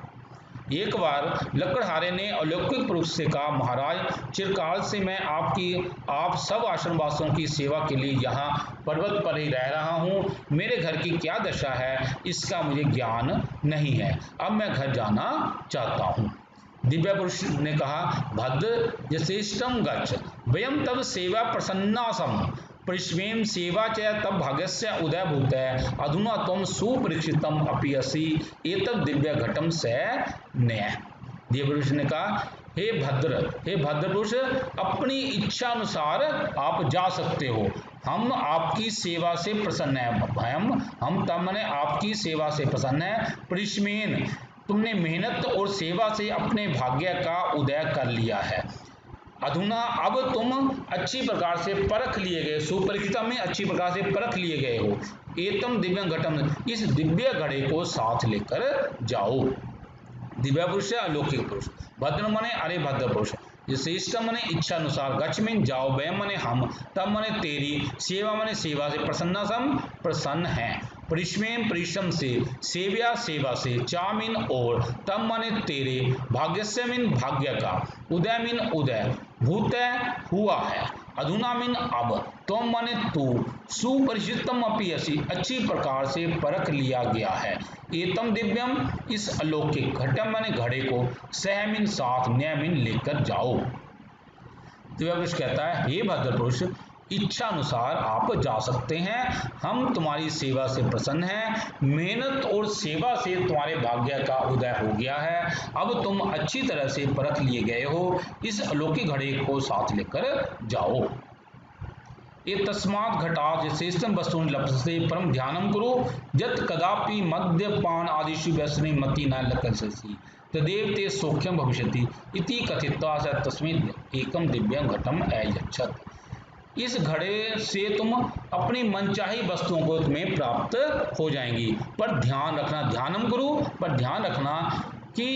एक बार लकड़हारे ने अलौकिक पुरुष से कहा, महाराज, चिरकाल से मैं आप सब आश्रमवासियों की सेवा के लिए यहाँ पर्वत पर ही रह रहा हूँ। मेरे घर की क्या दशा है इसका मुझे ज्ञान नहीं है, अब मैं घर जाना चाहता हूँ। दिव्य पुरुष ने कहा, भद्र यथेष्टम गच्छ, वयम तब सेवा प्रसन्नासम, परिष्वेम सेवा च तब भाग्यस्य उदयभूत, अधुना त्वं सुपरीक्षितम अपि असि एतद् दिव्य घटम से नय। दिव्य पुरुष ने कहा, हे भद्र पुरुष, अपनी इच्छा अनुसार आप जा सकते हो। हम आपकी सेवा से प्रसन्न है। हम तब मैंने आपकी सेवा से प्रसन्न है। परिश्रमेण, तुमने मेहनत और सेवा से अपने भाग्य का उदय कर लिया है। अधुना, अब तुम अच्छी प्रकार से परख लिए गए, सुपरीक्षिता में अच्छी प्रकार से परख लिए गए हो। एतम दिव्य घटम, इस दिव्य घड़े को साथ लेकर जाओ। दिव्य पुरुष है अलौकिक पुरुष। भद्र मने अरे भद्र पुरुष, श्रेष्ठ मने इच्छा अनुसार, गच्छ में जाओ, वह मने हम, तब मने तेरी, सेवा मने सेवा से, प्रसन्ना सम प्रसन्न है। परिश्रम परिश्रम से, सेव्या सेवा से, चा मीन और, तब मने तेरे, भाग्यस्य मीन भाग्य का, उदय मीन उदय, भूत हुआ है, अधुना मीन अब, तुम मने तू, सुपरिचितम अपि असि, अच्छी प्रकार से परख लिया गया है। एतम दिव्यम, इस अलौकिक, घटम माने घड़े को, सह मीन साथ, न्याय मीन लेकर जाओ। दिव्य पुरुष कहता है, हे भद्र पुरुष, इच्छा अनुसार आप जा सकते हैं। हम तुम्हारी सेवा से प्रसन्न हैं। मेहनत और सेवा से तुम्हारे भाग्य का उदय हो गया है। अब तुम अच्छी तरह से परख लिए गए हो। इस अलौकिक घड़े को साथ लेकर जाओ। ये तस्मात् घटात् श्रेष्ठं वस्तूनि लप्स्यते परम ध्यानं कुरु यत् कदापि मद्यपान आदिषु व्यसने मति न लक्ष्यसि तदेव ते सौख्यं भविष्यति इति कथित्वा स तस्मै एकं दिव्यं घटम् अयच्छत्। इस घड़े से तुम अपनी मनचाही वस्तुओं को तुम्हें प्राप्त हो जाएंगी, पर ध्यान रखना, ध्यानम गुरु, पर ध्यान रखना कि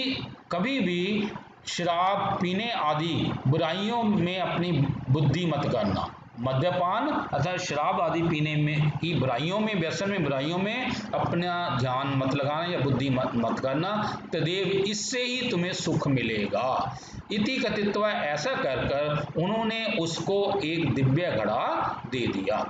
कभी भी शराब पीने आदि बुराइयों में अपनी बुद्धि मत करना। मद्यपान अर्थात शराब आदि पीने में की बुराइयों में, व्यसन में, बुराइयों में अपना ध्यान मत लगाना या बुद्धि मत करना। तदेव, इससे ही तुम्हें सुख मिलेगा। इति कथित्वा, ऐसा कर कर उन्होंने उसको एक दिव्य घड़ा दे दिया।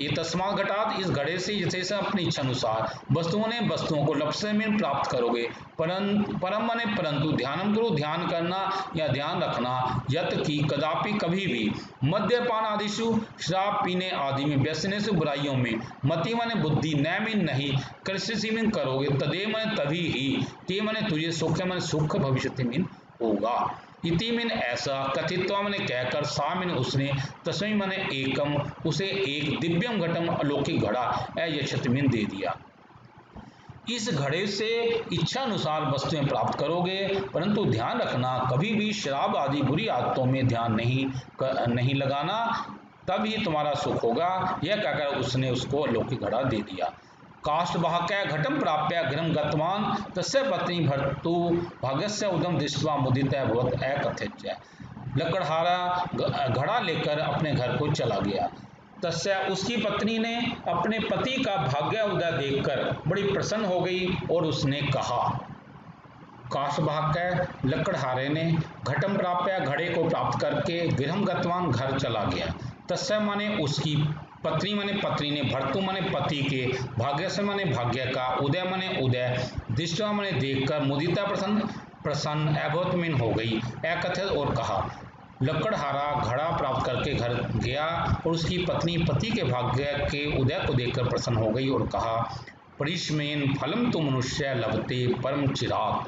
ये तस्मात् घटात्, इस घड़े से जैसे अपनी इच्छा अनुसार वस्तुओं को लक्ष्य में प्राप्त करोगे। परम मने परंतु, ध्यानम करो, ध्यान करना या ध्यान रखना, यत की कदापि कभी भी, मद्यपान आदिशु, शराब पीने आदि में, व्यसने से बुराइयों में, मति मने बुद्धि, न में नहीं, कृषि में करोगे, तदे मने तभी ही, ते मने तुझे, सुख मने सुख, भविष्य में होगा। इति में ऐसा, कथित्वा मैंने कहकर, सा मैंने उसने, तस्मै मैंने एकम, उसे एक दिव्यम घटम अलौकिक घड़ा अयच्छत् में दे दिया। इस घड़े से इच्छा अनुसार वस्तुएं प्राप्त करोगे, परंतु ध्यान रखना कभी भी शराब आदि बुरी आदतों में ध्यान नहीं लगाना, तब ही तुम्हारा सुख होगा। यह कहकर उसने उसको अलौकिक घड़ा दे दिया। काष्ठवाहकः घटं प्राप्य गृहं गतवान् तस्य पत्नी भर्तु भाग्यस्य उदम दृष्ट्वा मुदितः अभवत् अकथयत्। लकड़हारा घड़ा लेकर अपने घर को चला गया। तस्य, उसकी पत्नी ने अपने पति का भाग्य उदय देखकर बड़ी प्रसन्न हो गई और उसने कहा, काष्ठवाहकः लकड़हारे ने, घटम प्राप्य, घड़े को प्राप्त करके, गृहं गतवान, घर चला गया। तस्य माने उसकी पत्नी माने पत्नी ने, भर्तु माने पति के, भाग्य से माने भाग्य का, उदय माने उदय, दृष्टवा माने देखकर, मुदिता प्रसन्न अभवत में हो गई। अकथित और कहा, लकड़हारा घड़ा प्राप्त करके घर गया और उसकी पत्नी पति के भाग्य के उदय को देखकर प्रसन्न हो गई और कहा, परिश्रमेण फलम तु मनुष्य लभते परम चिरात्,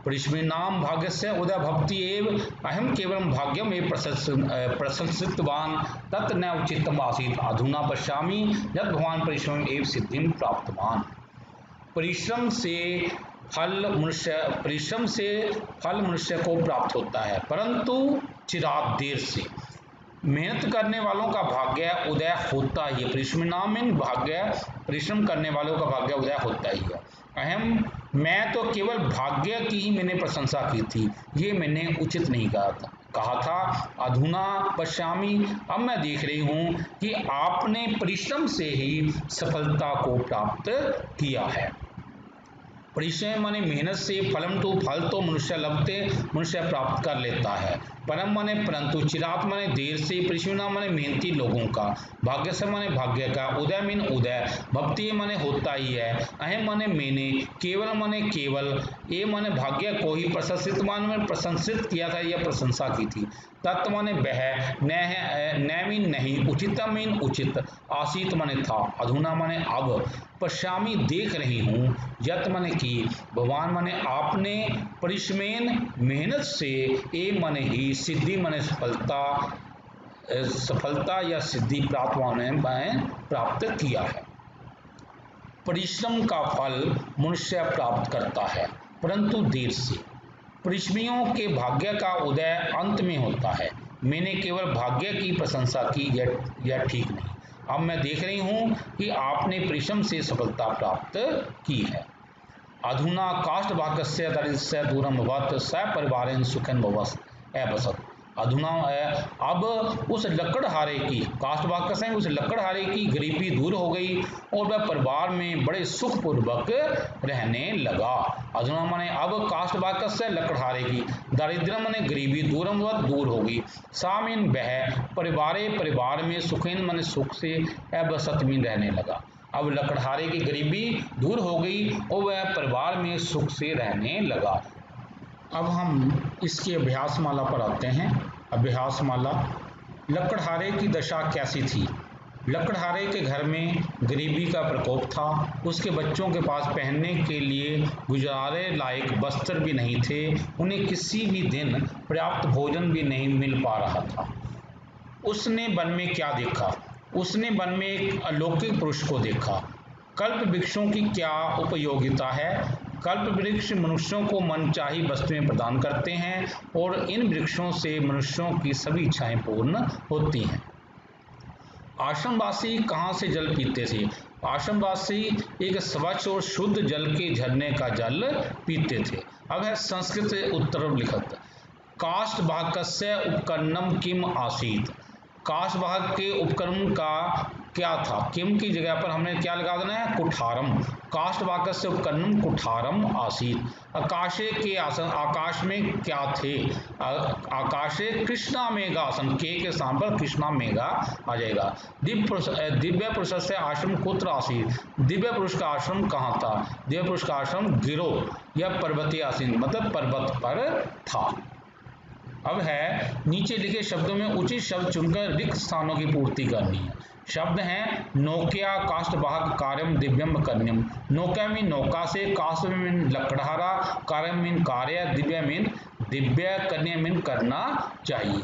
परिश्रमेणाम भाग्यस्य उदय भवति एव, अहम केवलम भाग्यम में प्रशंसितवान तत् न उचितम आसीत्, अधुना पश्यामि यत् भगवान परिश्रम एव सिद्धिम प्राप्तवान। परिश्रम से फल मनुष्य को प्राप्त होता है, परंतु चिरात, देर से। मेहनत करने वालों का भाग्य उदय होता ही, परिश्रम में भाग्य, परिश्रम करने वालों का भाग्य उदय होता ही है। अहम, मैं तो केवल भाग्य की ही मैंने प्रशंसा की थी, ये मैंने उचित नहीं कहा था। अधुना पश्यामि, अब मैं देख रही हूँ कि आपने परिश्रम से ही सफलता को प्राप्त किया है। परिश्रम माने मेहनत से, फलम तो, फल तो मनुष्य लभते, मनुष्य प्राप्त कर लेता है। परम माने परंतु, चिरात माने देर से, परिश्रम माने मेहनती लोगों का, भाग्य से माने भाग्य का, उदय मीन उदय, भक्ति माने होता ही है, अहम माने मैंने, केवल माने केवल, ये माने भाग्य को ही, प्रशंसित माने प्रशंसित किया था या प्रशंसा की थी, तत्व माने वह, न मीन नहीं, उचित मीन उचित, आसीत माने था, अधुना माने अब, पश्यामी देख रही हूँ, यत माने की, भगवान माने आपने, परिश्रमेन मेहनत से, ए माने ही, सिद्धि माने सफलता, सफलता या सिद्धि प्राप्त माने प्राप्त किया है। परिश्रम का फल मनुष्य प्राप्त करता है परंतु देर से, परिश्रमियों के भाग्य का उदय अंत में होता है, मैंने केवल भाग्य की प्रशंसा की, यह ठीक नहीं। अब मैं देख रही हूँ कि आपने परिश्रम से सफलता प्राप्त की है। अधुना काष्ठ भागस्य दारिद्र्य दूरम भवत् स परिवारेण सुखन भवत्। अधुना अब उस लकड़हारे की, काष्ठ भाग से उस लकड़हारे की गरीबी दूर हो गई और वह परिवार में बड़े सुखपूर्वक रहने लगा। अधुना माने अब, काष्ठ भाग से लकड़हारे की, दारिद्र्य माने गरीबी, दूरम दूर हो गई, सामीन वह, परिवारे परिवार में, सुखेन माने सुख से, अवसत में रहने लगा। अब लकड़हारे की गरीबी दूर हो गई और वह परिवार में सुख से रहने लगा। अब हम इसकी अभ्यासमाला पर आते हैं। अभ्यासमाला। लकड़हारे की दशा कैसी थी? लकड़हारे के घर में गरीबी का प्रकोप था, उसके बच्चों के पास पहनने के लिए गुजारे लायक वस्त्र भी नहीं थे, उन्हें किसी भी दिन पर्याप्त भोजन भी नहीं मिल पा रहा था। उसने वन में क्या देखा? उसने वन में एक अलौकिक पुरुष को देखा। कल्प वृक्षों की क्या उपयोगिता है? कल्प वृक्ष मनुष्यों को मनचाही वस्तुएं प्रदान करते हैं और इन वृक्षों से मनुष्यों की सभी इच्छाएं पूर्ण होती हैं। आश्रमवासी कहाँ से जल पीते थे? आश्रमवासी एक स्वच्छ और शुद्ध जल के झरने का जल पीते थे। अब है संस्कृत उत्तर लिखत। काष्ठ भागस्य उपकरणम किम आसीत? काष्ठ भाग के उपकरण का क्या था? किम की जगह पर हमने क्या लगा देना है? कुठारम। काष्ठ भाग से उपकरणम कुठारम आसीत। आकाशे के आसन, आकाश में क्या थे? आकाशे कृष्णा मेघ आसन, के स्थान पर कृष्णा मेघा आ जाएगा। दिव्य पुरुष से आश्रम कुत्र आसीत? दिव्य पुरुष का आश्रम कहाँ था? दिव्य पुरुष का आश्रम गिरो या पर्वतीय आसीन, मतलब पर्वत पर था। अब है नीचे लिखे शब्दों में उचित शब्द चुनकर रिक्त स्थानों की पूर्ति करनी है। शब्द हैं नौक्या, काष्ठभाग, कार्यम, दिव्यम, कन्यम। नौक्या मीन नौका से, काष्ठ मीन लकड़हारा, कार्यम मीन कार्य, दिव्य मीन दिव्य, कन्या मीन करना चाहिए।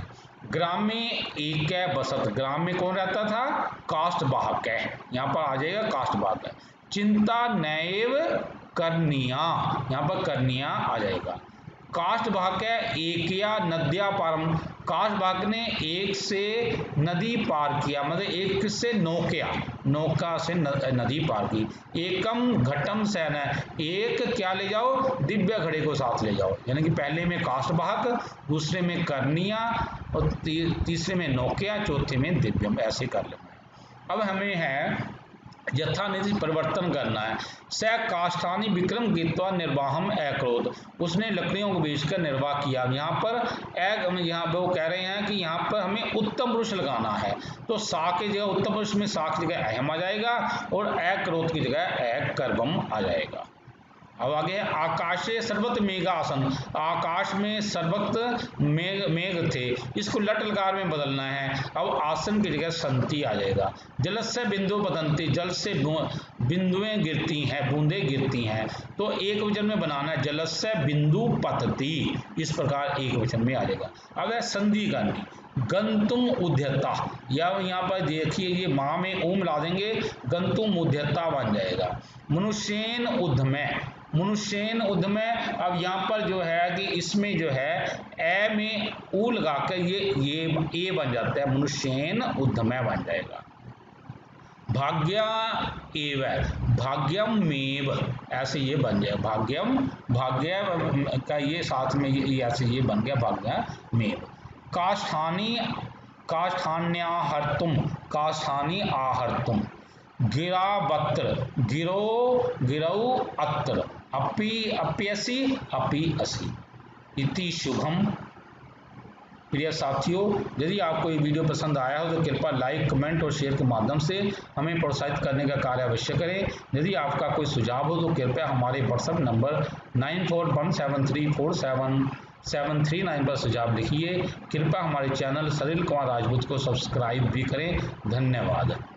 ग्राम में एक बसत, ग्राम में कौन रहता था? काष्ठवाहक है, यहाँ पर आ जाएगा काष्ठवाहक है। चिंता नैव करनिया, यहाँ पर करनिया आ जाएगा। काष्ठ भाग है एक या नद्या पारम, काष्ठ भाग ने एक से नदी पार किया, मतलब एक से नौका, नौका से नदी पार की। एकम घटम सैन, एक क्या ले जाओ? दिव्य घड़े को साथ ले जाओ, यानी कि पहले में काष्ठ भाग, दूसरे में करनिया और तीसरे में नौका, चौथे में दिव्यम, ऐसे कर लेना। अब हमें है यथानिधि परिवर्तन करना है। स काष्ठानी विक्रम गीतवा निर्वाहम अक्रोध, उसने लकड़ियों को बेचकर निर्वाह किया। यहाँ पर यहाँ पर वो कह रहे हैं कि यहाँ पर हमें उत्तम पुरुष लगाना है, तो सा की जगह उत्तम पुरुष में सा की जगह अहम आ जाएगा और अक्रोध की जगह अकर्वम आ जाएगा। अब आगे है आकाशे सर्वत्र मेघासन, आकाश में सर्वत्र मेघ थे, इसको लट लकार में बदलना है। अब आसन की जगह संति आ जाएगा। जल से बिंदु बदंती, जल से बिंदुएं गिरती हैं, बूंदें गिरती हैं, तो एक वचन में बनाना है, जल से बिंदु पतती, इस प्रकार एक वचन में आ जाएगा। अब है संधि करनी। गंतुम उद्यता, या यहाँ पर देखिए ये माँ में ओम ला देंगे, गंतुम उद्यता बन जाएगा। मनुष्यन उद्यमे, मनुष्यन उद्यमे। अब यहाँ पर जो है कि इसमें जो है ए में ऊ लगा कर ये ए बन जाता है, मनुष्यन उद्यमे बन जाएगा। भाग्या एव, भाग्यम मेव, ऐसे ये बन जाएगा। भाग्यम, भाग्य का ये साथ में ये ऐसे ये बन गया भाग्य मेव। काष्ठानी, काष्ठान्याहर्तुम, काष्ठानी आहर्तुम। गिरावत्र, गिरो गिरौ अत्र, अपि अप्यसि अपि असि। इति शुभम प्रिय साथियों, यदि आपको ये वीडियो पसंद आया हो तो कृपया लाइक, कमेंट और शेयर के माध्यम से हमें प्रोत्साहित करने का कार्य अवश्य करें। यदि आपका कोई सुझाव हो तो कृपया हमारे व्हाट्सएप नंबर 9417347739 पर सुझाव लिखिए। कृपया हमारे चैनल सलील कुमार राजपूत को सब्सक्राइब भी करें। धन्यवाद।